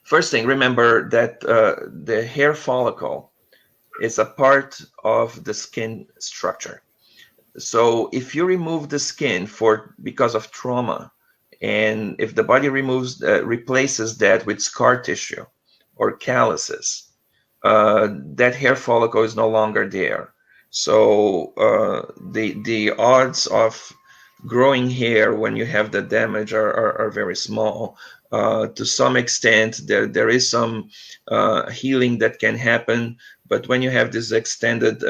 Speaker 2: First thing, remember that the hair follicle is a part of the skin structure. So if you remove the skin because of trauma, and if the body replaces that with scar tissue or calluses, that hair follicle is no longer there. So the odds of growing hair when you have the damage are very small. To some extent, there is some healing that can happen, but when you have this extended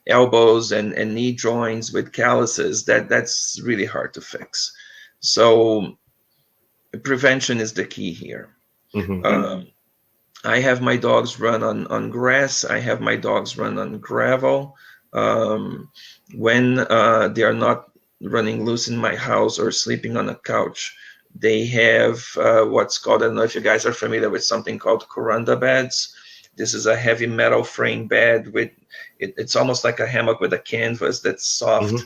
Speaker 2: elbows and knee joints with calluses, that's really hard to fix. So prevention is the key here. I have my dogs run on grass. I have my dogs run on gravel. When they are not running loose in my house or sleeping on a couch, they have what's called, I don't know if you guys are familiar with something called Kuranda beds. This is a heavy metal frame bed with it's almost like a hammock with a canvas that's soft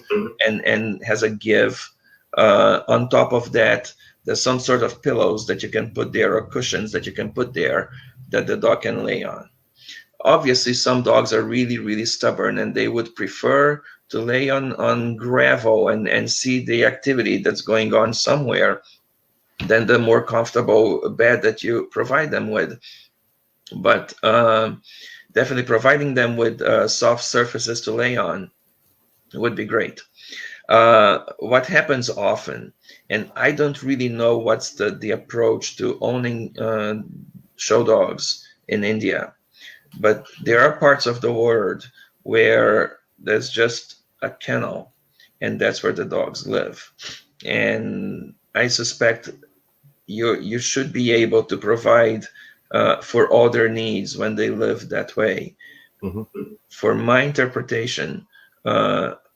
Speaker 2: and has a give. On top of that, there's some sort of pillows that you can put there or cushions that you can put there that the dog can lay on. Obviously, some dogs are really, really stubborn and they would prefer to lay on gravel and see the activity that's going on somewhere than the more comfortable bed that you provide them with. But definitely providing them with soft surfaces to lay on would be great. What happens often, and I don't really know what's the approach to owning show dogs in India, but there are parts of the world where there's just a kennel and that's where the dogs live. And I suspect you should be able to provide for all their needs when they live that way. For my interpretation,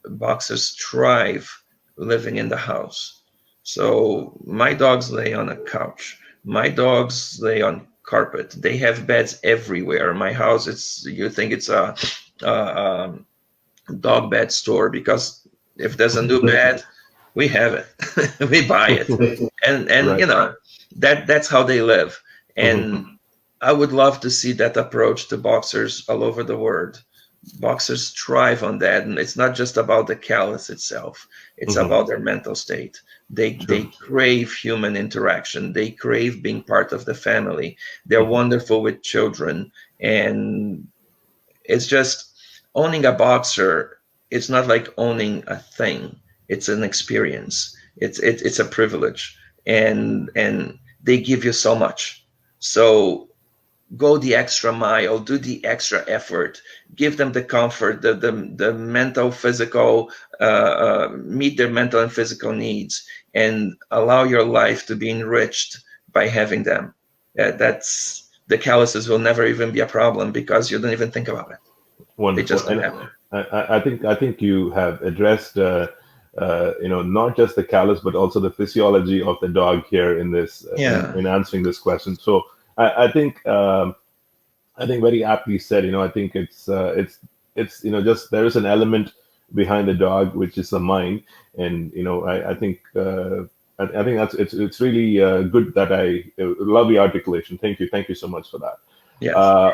Speaker 2: boxers thrive living in the house. So my dogs lay on a couch. My dogs lay on carpet. They have beds everywhere. My house, you think it's a dog bed store, because if there's a new bed, we have it. We buy it. And right. You know, that's how they live. And I would love to see that approach to boxers all over the world. Boxers thrive on that, and it's not just about the callus itself. It's about their mental state. They crave human interaction. They crave being part of the family. They're wonderful with children, and it's just owning a boxer. It's not like owning a thing. It's an experience. It's a privilege, and they give you so much. So go the extra mile, do the extra effort, give them the comfort, the mental, physical, meet their mental and physical needs, and allow your life to be enriched by having them. That's the calluses will never even be a problem because you don't even think about it. They
Speaker 1: Wonderful.
Speaker 2: just don't
Speaker 1: And
Speaker 2: happen.
Speaker 1: I think you have addressed not just the callus but also the physiology of the dog here in this
Speaker 2: Yeah,
Speaker 1: in answering this question. So I think very aptly said. I think it's just there is an element behind the dog which is the mind, and I think I think it's really good that I lovely articulation. Thank you so much for that.
Speaker 2: yes,
Speaker 1: Uh,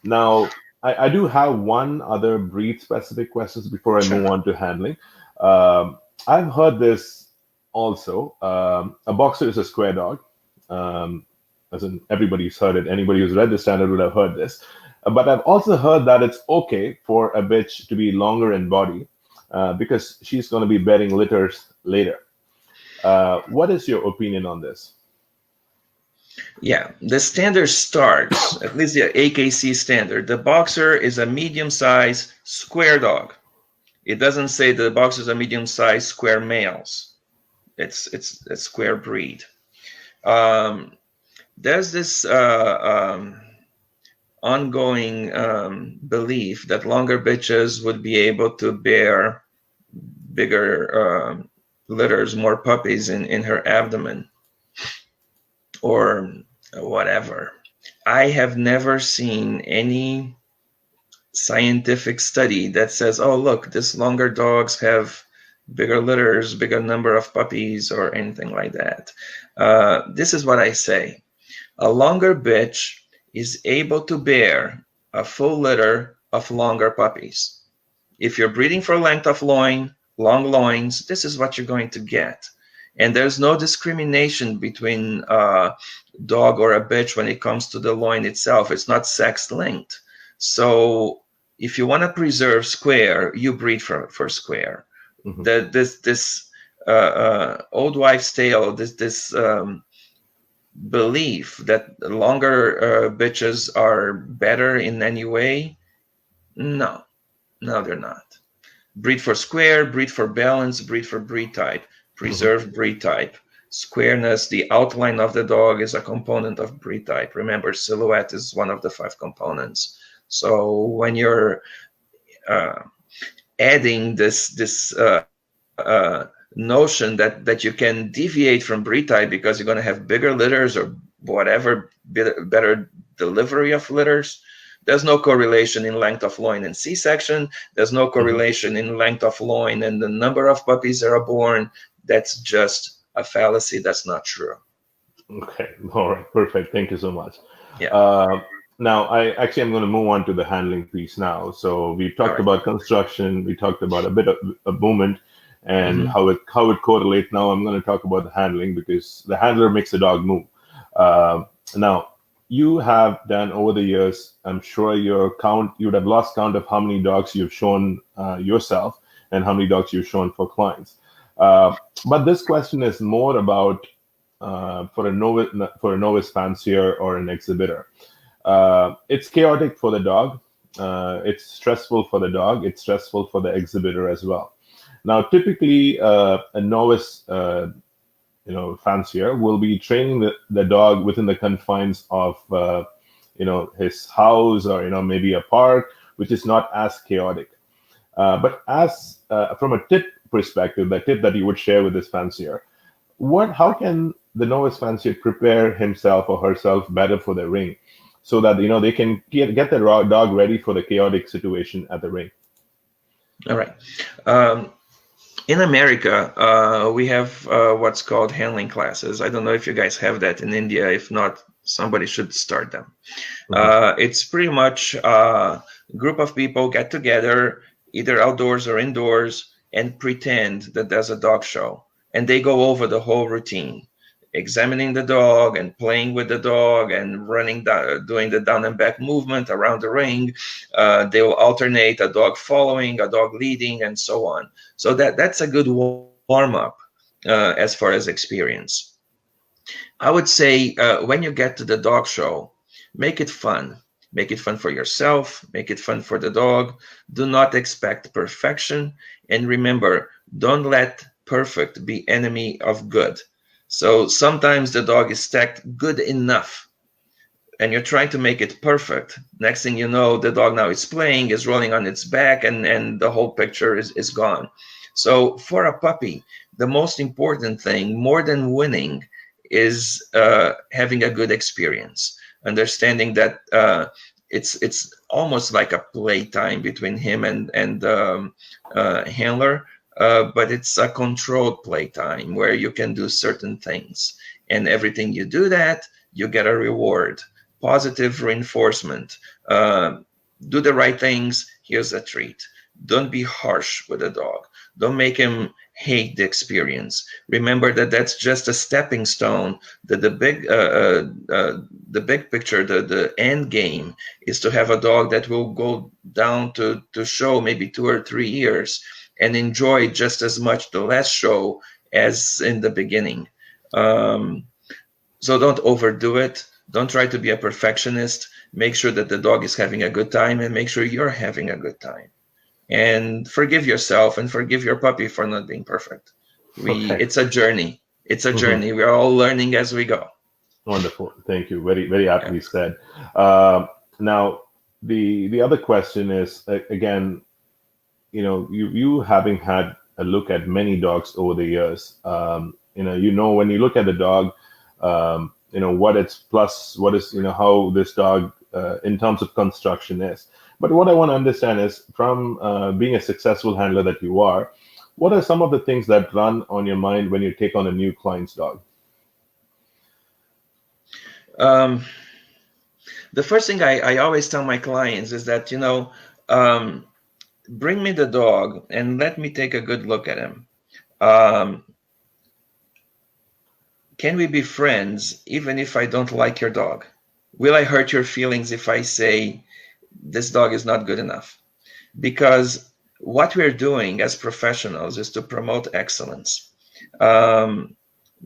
Speaker 1: Now, I do have one other breed specific questions before I
Speaker 2: sure.
Speaker 1: move on to handling. I've heard this also. A boxer is a square dog. Um, as in everybody's heard it. Anybody who's read the standard would have heard this. But I've also heard that it's okay for a bitch to be longer in body because she's going to be bearing litters later. What is your opinion on this?
Speaker 2: Yeah, the standard starts, at least the AKC standard. The boxer is a medium-sized square dog. It doesn't say the boxers are medium-sized square males. It's a square breed. There's this ongoing belief that longer bitches would be able to bear bigger litters, more puppies in her abdomen or whatever. I have never seen any scientific study that says, oh, look, these longer dogs have bigger litters, bigger number of puppies, or anything like that. This is what I say. A longer bitch is able to bear a full litter of longer puppies. If you're breeding for length of loin, long loins, this is what you're going to get. And there's no discrimination between a dog or a bitch when it comes to the loin itself. It's not sex linked. So if you want to preserve square, you breed for square.
Speaker 1: Mm-hmm.
Speaker 2: This old wives' tale, this belief that longer bitches are better in any way, no, they're not. Breed for square, breed for balance, breed for breed type, preserve breed type. Squareness, the outline of the dog is a component of breed type. Remember, silhouette is one of the 5 components. So when you're adding this notion that you can deviate from breed type because you're going to have bigger litters or whatever, better delivery of litters, there's no correlation in length of loin and C-section. There's no correlation in length of loin and the number of puppies that are born. That's just a fallacy. That's not true.
Speaker 1: Okay. All right. Perfect. Thank you so much.
Speaker 2: Yeah.
Speaker 1: Now, I'm going to move on to the handling piece now. So we talked about construction. We talked about a bit of movement and how it correlates. Now I'm going to talk about the handling because the handler makes the dog move. Now, you have done over the years, I'm sure you would have lost count of how many dogs you've shown yourself and how many dogs you've shown for clients. But this question is more about for a novice fancier or an exhibitor. It's chaotic for the dog. It's stressful for the dog. It's stressful for the exhibitor as well. Now, typically, a novice fancier will be training the dog within the confines of his house or maybe a park, which is not as chaotic. But as from a tip perspective, the tip that you would share with this fancier, how can the novice fancier prepare himself or herself better for the ring, so that they can get the dog ready for the chaotic situation at the ring?
Speaker 2: All right. In America, we have what's called handling classes. I don't know if you guys have that in India. If not, somebody should start them. It's pretty much a group of people get together, either outdoors or indoors, and pretend that there's a dog show. And they go over the whole routine, examining the dog and playing with the dog and doing the down and back movement around the ring. They will alternate a dog following, a dog leading, and so on. So that's a good warm up as far as experience. I would say when you get to the dog show, make it fun. Make it fun for yourself, make it fun for the dog. Do not expect perfection. And remember, don't let perfect be enemy of good. So sometimes the dog is stacked good enough and you're trying to make it perfect. Next thing you know, the dog now is playing, is rolling on its back, and the whole picture is gone. So for a puppy, the most important thing, more than winning, is having a good experience. Understanding that it's almost like a playtime between him and handler, but it's a controlled playtime where you can do certain things, and everything you do that, you get a reward, positive reinforcement. Do the right things, here's a treat. Don't be harsh with a dog. Don't make him hate the experience. Remember that that's just a stepping stone. That the big picture, the end game, is to have a dog that will go down to show maybe 2 or 3 years and enjoy just as much the last show as in the beginning. So don't overdo it. Don't try to be a perfectionist. Make sure that the dog is having a good time and make sure you're having a good time. And forgive yourself and forgive your puppy for not being perfect.
Speaker 1: Okay.
Speaker 2: It's a journey. It's a
Speaker 1: Mhm.
Speaker 2: journey. We're all learning as we go.
Speaker 1: Wonderful. Thank you. Very, very aptly said. Now, the other question is again, you having had a look at many dogs over the years, when you look at the dog, what its plus, what is, how this dog in terms of construction is. But what I want to understand is from being a successful handler that you are, what are some of the things that run on your mind when you take on a new client's dog?
Speaker 2: The first thing I always tell my clients is that, bring me the dog and let me take a good look at him. Can we be friends even if I don't like your dog? Will I hurt your feelings if I say this dog is not good enough? Because what we're doing as professionals is to promote excellence.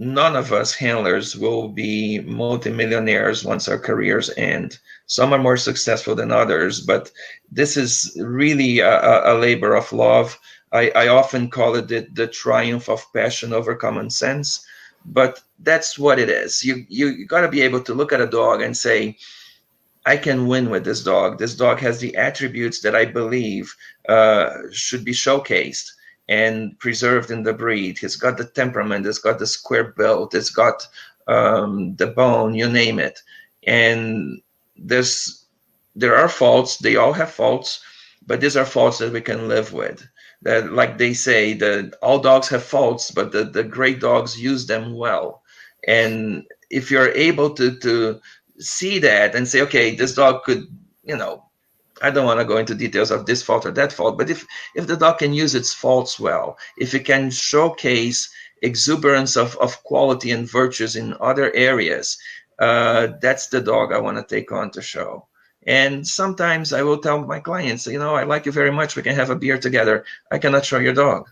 Speaker 2: None of us handlers will be multimillionaires once our careers end. Some are more successful than others, but this is really a labor of love. I often call it the triumph of passion over common sense, but that's what it is. You got to be able to look at a dog and say, I can win with this dog. This dog has the attributes that I believe should be showcased and preserved in the breed. He's got the temperament, it's got the square build, it's got the bone, you name it. And there are faults, they all have faults, but these are faults that we can live with. That, like they say, that all dogs have faults, but the great dogs use them well. And if you're able to see that and say, okay, this dog could, I don't want to go into details of this fault or that fault, but if the dog can use its faults well, if it can showcase exuberance of quality and virtues in other areas, that's the dog I want to take on to show. And sometimes I will tell my clients, I like you very much. We can have a beer together. I cannot show your dog.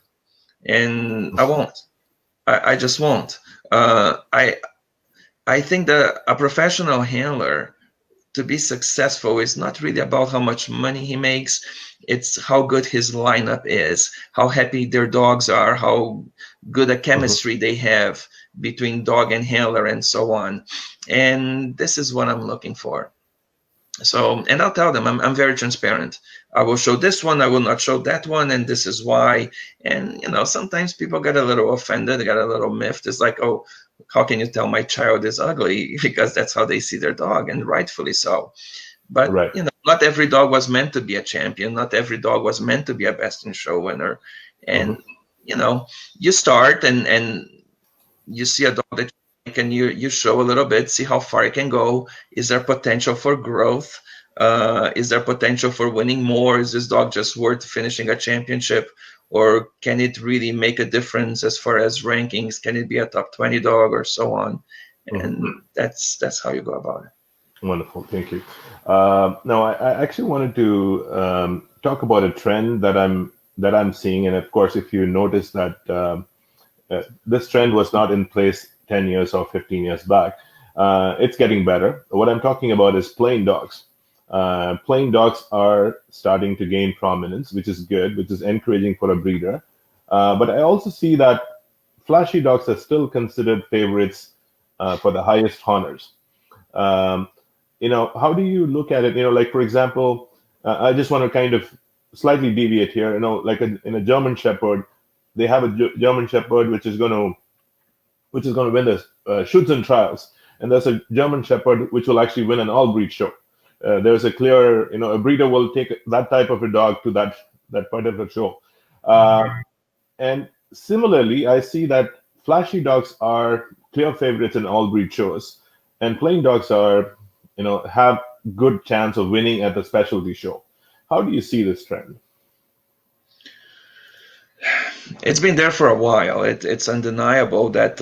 Speaker 2: And I won't. I just won't. I think that a professional handler, to be successful, is not really about how much money he makes. It's how good his lineup is, how happy their dogs are, how good a chemistry they have between dog and handler, and so on. And this is what I'm looking for. So, and I'll tell them, I'm very transparent. I will show this one, I will not show that one, and this is why. And, sometimes people get a little offended, they get a little miffed. It's like, oh, how can you tell my child is ugly? Because that's how they see their dog, and rightfully so. But,
Speaker 1: Right.
Speaker 2: not every dog was meant to be a champion. Not every dog was meant to be a best in show winner. And, you start and you see a dog that and you show a little bit, see how far it can go. Is there potential for growth? Is there potential for winning more? Is this dog just worth finishing a championship? Or can it really make a difference as far as rankings? Can it be a top 20 dog or so on? And that's how you go about it.
Speaker 1: Wonderful. Thank you. Now, I actually wanted to talk about a trend that I'm seeing. And of course, if you notice that this trend was not in place 10 years or 15 years back. It's getting better. What I'm talking about is plain dogs. Plain dogs are starting to gain prominence, which is good, which is encouraging for a breeder. But I also see that flashy dogs are still considered favorites for the highest honors. Um, how do you look at it? Like for example, I just want to kind of slightly deviate here. Like in a German Shepherd, they have a German Shepherd which is going to win the shoots and trials, and there's a German Shepherd which will actually win an all breed show. There's a clear, a breeder will take that type of a dog to that part of the show. And similarly, I see that flashy dogs are clear favorites in all breed shows, and plain dogs are, have good chance of winning at the specialty show. How do you see this trend?
Speaker 2: It's been there for a while. It's undeniable that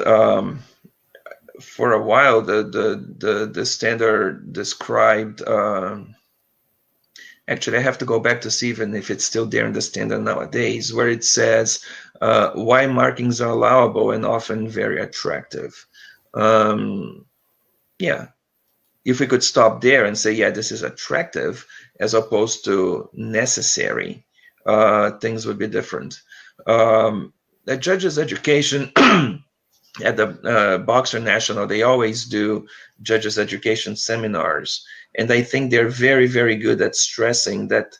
Speaker 2: for a while the standard described. Actually, I have to go back to see even if it's still there in the standard nowadays, where it says why markings are allowable and often very attractive. Yeah, if we could stop there and say, yeah, this is attractive as opposed to necessary, things would be different. The judges' education at the Boxer National, they always do judges' education seminars. And I think they're very, very good at stressing that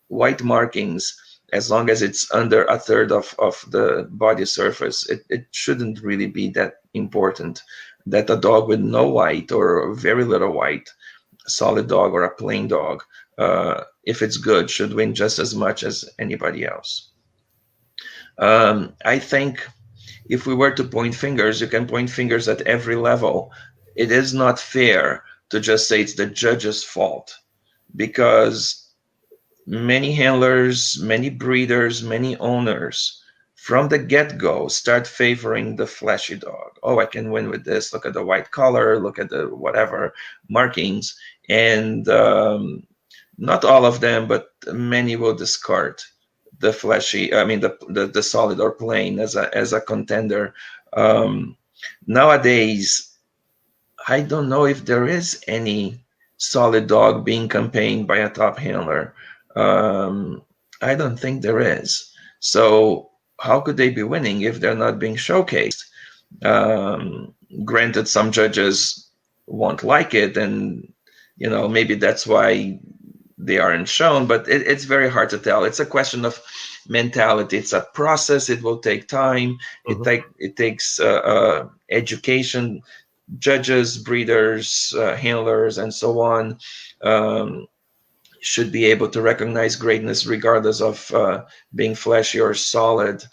Speaker 2: white markings, as long as it's under a third of the body surface, it shouldn't really be that important. That a dog with no white or very little white, a solid dog or a plain dog, if it's good, should win just as much as anybody else. I think if we were to point fingers, you can point fingers at every level. It is not fair to just say it's the judge's fault, because many handlers, many breeders, many owners from the get-go start favoring the flashy dog. Oh, I can win with this. Look at the white collar, look at the whatever markings. And not all of them, but many will discard the flashy, the solid or plain as a contender. Nowadays, I don't know if there is any solid dog being campaigned by a top handler. I don't think there is. So how could they be winning if they're not being showcased? Granted, some judges won't like it, and maybe that's why they aren't shown, but it's very hard to tell. It's a question of mentality. It's a process. It will take time.
Speaker 1: Mm-hmm.
Speaker 2: It takes education. Judges, breeders, handlers, and so on should be able to recognize greatness regardless of being flashy or solid.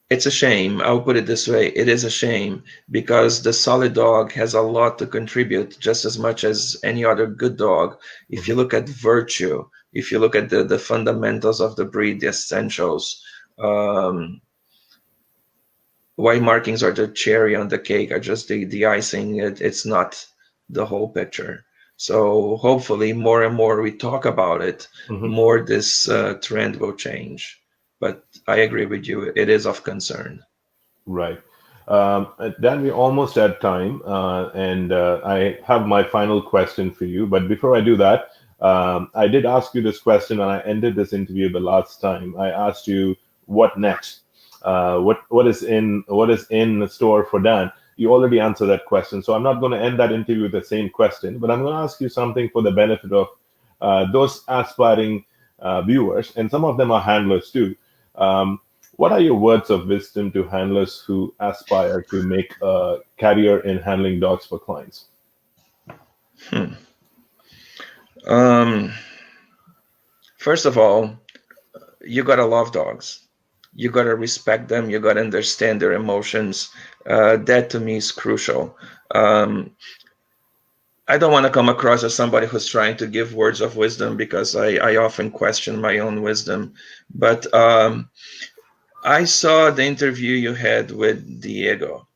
Speaker 2: It's a shame. I'll put it this way. It is a shame because the solid dog has a lot to contribute just as much as any other good dog. If you look at virtue, if you look at the fundamentals of the breed, the essentials, white markings are the cherry on the cake, are just the icing. It's not the whole picture. So hopefully more and more we talk about it, more this trend will change. But I agree with you. It is of concern.
Speaker 1: Right. Dan, we're almost at time, and I have my final question for you. But before I do that, I did ask you this question, and I ended this interview the last time. I asked you, what next? What is in the store for Dan? You already answered that question, so I'm not going to end that interview with the same question. But I'm going to ask you something for the benefit of those aspiring viewers, and some of them are handlers too. What are your words of wisdom to handlers who aspire to make a career in handling dogs for clients?
Speaker 2: First of all, you gotta love dogs. You gotta respect them. You gotta understand their emotions. That to me is crucial. I don't want to come across as somebody who's trying to give words of wisdom, because I often question my own wisdom. But I saw the interview you had with Diego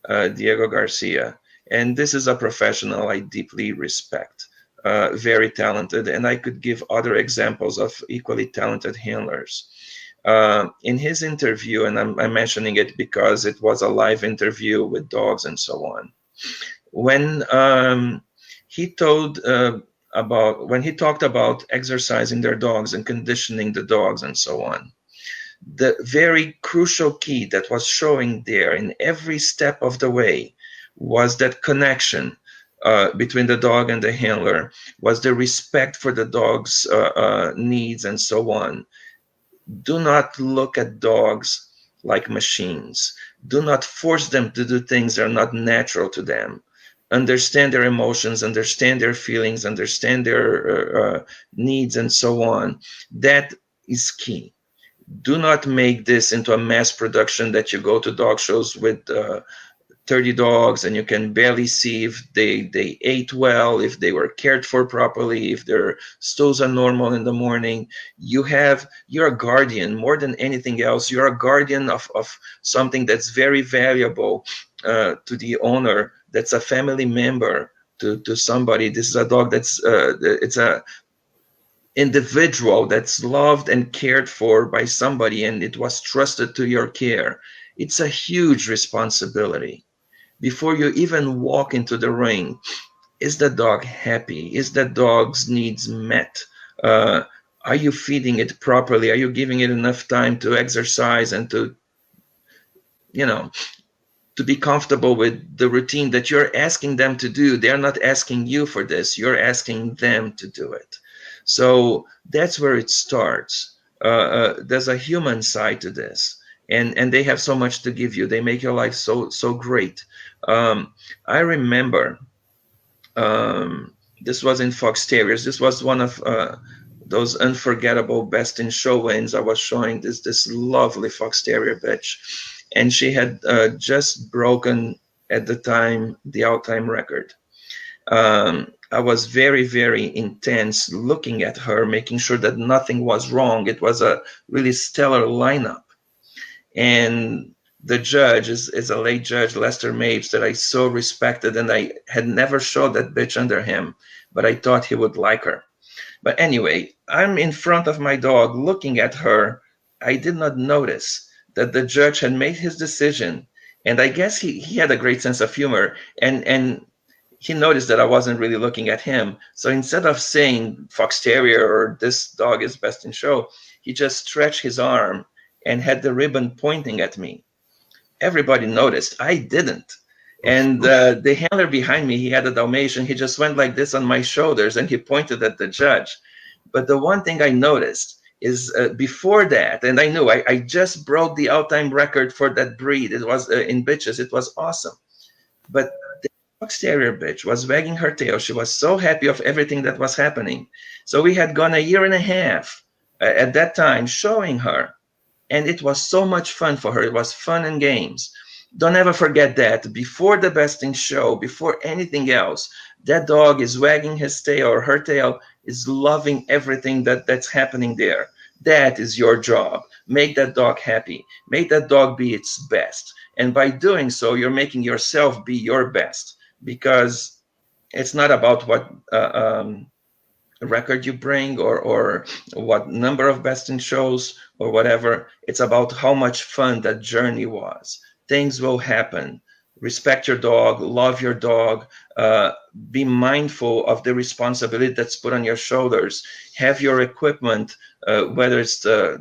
Speaker 2: Garcia, and this is a professional I deeply respect, very talented, and I could give other examples of equally talented handlers. In his interview, and I'm mentioning it because it was a live interview with dogs and so on. When he told when he talked about exercising their dogs and conditioning the dogs and so on, the very crucial key that was showing there in every step of the way was that connection between the dog and the handler, was the respect for the dog's needs and so on. Do not look at dogs like machines. Do not force them to do things that are not natural to them. Understand their emotions, understand their feelings, understand their needs and so on. That is key. Do not make this into a mass production that you go to dog shows with 30 dogs and you can barely see if they ate well, if they were cared for properly, if their stools are normal in the morning. You're a guardian more than anything else. You're a guardian of something that's very valuable to the owner, that's a family member to somebody. This is a dog that's it's a individual that's loved and cared for by somebody, and it was trusted to your care. It's a huge responsibility. Before you even walk into the ring, is the dog happy? Is the dog's needs met? Are you feeding it properly? Are you giving it enough time to exercise and to be comfortable with the routine that you're asking them to do? They're not asking you for this. You're asking them to do it. So that's where it starts. There's a human side to this, and they have so much to give you. They make your life so great. I remember this was in Fox Terriers. This was one of those unforgettable Best in Show wins. I was showing this lovely Fox Terrier bitch, and she had just broken at the time the all-time record. I was very, very intense looking at her, making sure that nothing was wrong. It was a really stellar lineup. And the judge is a late judge, Lester Mapes, that I so respected, and I had never showed that bitch under him, but I thought he would like her. But anyway, I'm in front of my dog looking at her. I did not notice that the judge had made his decision, and I guess he had a great sense of humor, and he noticed that I wasn't really looking at him. So instead of saying Fox Terrier or this dog is Best in Show, he just stretched his arm and had the ribbon pointing at me. Everybody noticed. I didn't. And the handler behind me, he had a Dalmatian. He just went like this on my shoulders and he pointed at the judge. But the one thing I noticed is before that, and I knew I just broke the all-time record for that breed. It was in bitches. It was awesome. But Fox Terrier bitch was wagging her tail. She was so happy of everything that was happening. So we had gone a year and a half at that time showing her. And it was so much fun for her. It was fun and games. Don't ever forget that. Before the Best in Show, before anything else, that dog is wagging his tail or her tail, is loving everything that's happening there. That is your job. Make that dog happy. Make that dog be its best. And by doing so, you're making yourself be your best, because it's not about what record you bring or what number of Best in Shows or whatever. It's about how much fun that journey was. Things will happen. Respect your dog, love your dog, be mindful of the responsibility that's put on your shoulders. Have your equipment, whether it's a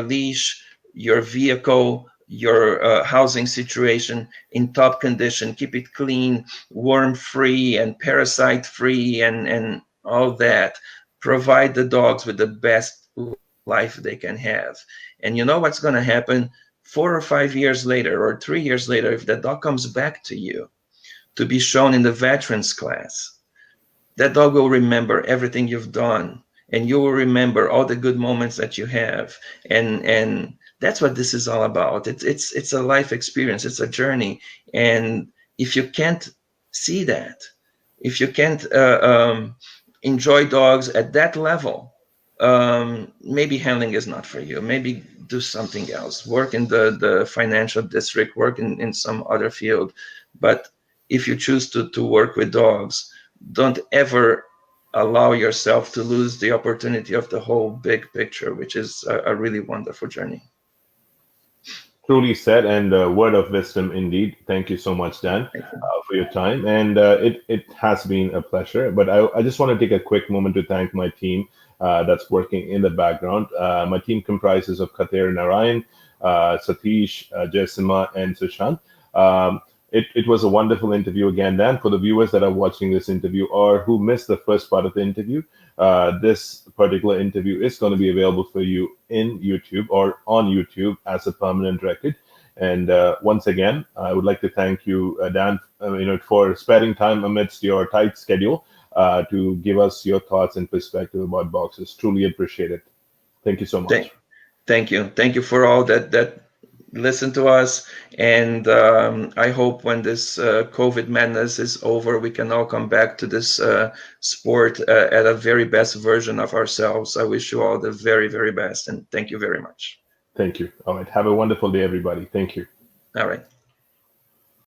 Speaker 2: leash, your vehicle, your housing situation, in top condition. Keep it clean, worm-free and parasite-free and all that. Provide the dogs with the best life they can have. And you know what's going to happen 4 or 5 years later or 3 years later, if that dog comes back to you to be shown in the veterans class, that dog will remember everything you've done, and you will remember all the good moments that you have. And that's what this is all about. It's a life experience. It's a journey. And if you can't see that, if you can't enjoy dogs at that level, maybe handling is not for you. Maybe do something else. Work in the financial district, work in some other field. But if you choose to work with dogs, don't ever allow yourself to lose the opportunity of the whole big picture, which is a really wonderful journey.
Speaker 1: Truly said, and word of wisdom indeed. Thank you so much, Dan, for your time. And it has been a pleasure. But I just want to take a quick moment to thank my team that's working in the background. My team comprises of Khater Narayan, Satish, Jasima, and Sushant. It was a wonderful interview again, Dan. For the viewers that are watching this interview or who missed the first part of the interview, this particular interview is going to be available for you in YouTube or on YouTube as a permanent record. And once again, I would like to thank you, Dan, for sparing time amidst your tight schedule to give us your thoughts and perspective about boxers. Truly appreciate it. Thank you so much.
Speaker 2: Thank you for all that listen to us, and I hope when this COVID madness is over, we can all come back to this sport at a very best version of ourselves. I wish you all the very, very best, and thank you very much.
Speaker 1: Thank you. All right. Have a wonderful day, everybody. Thank you.
Speaker 2: All right.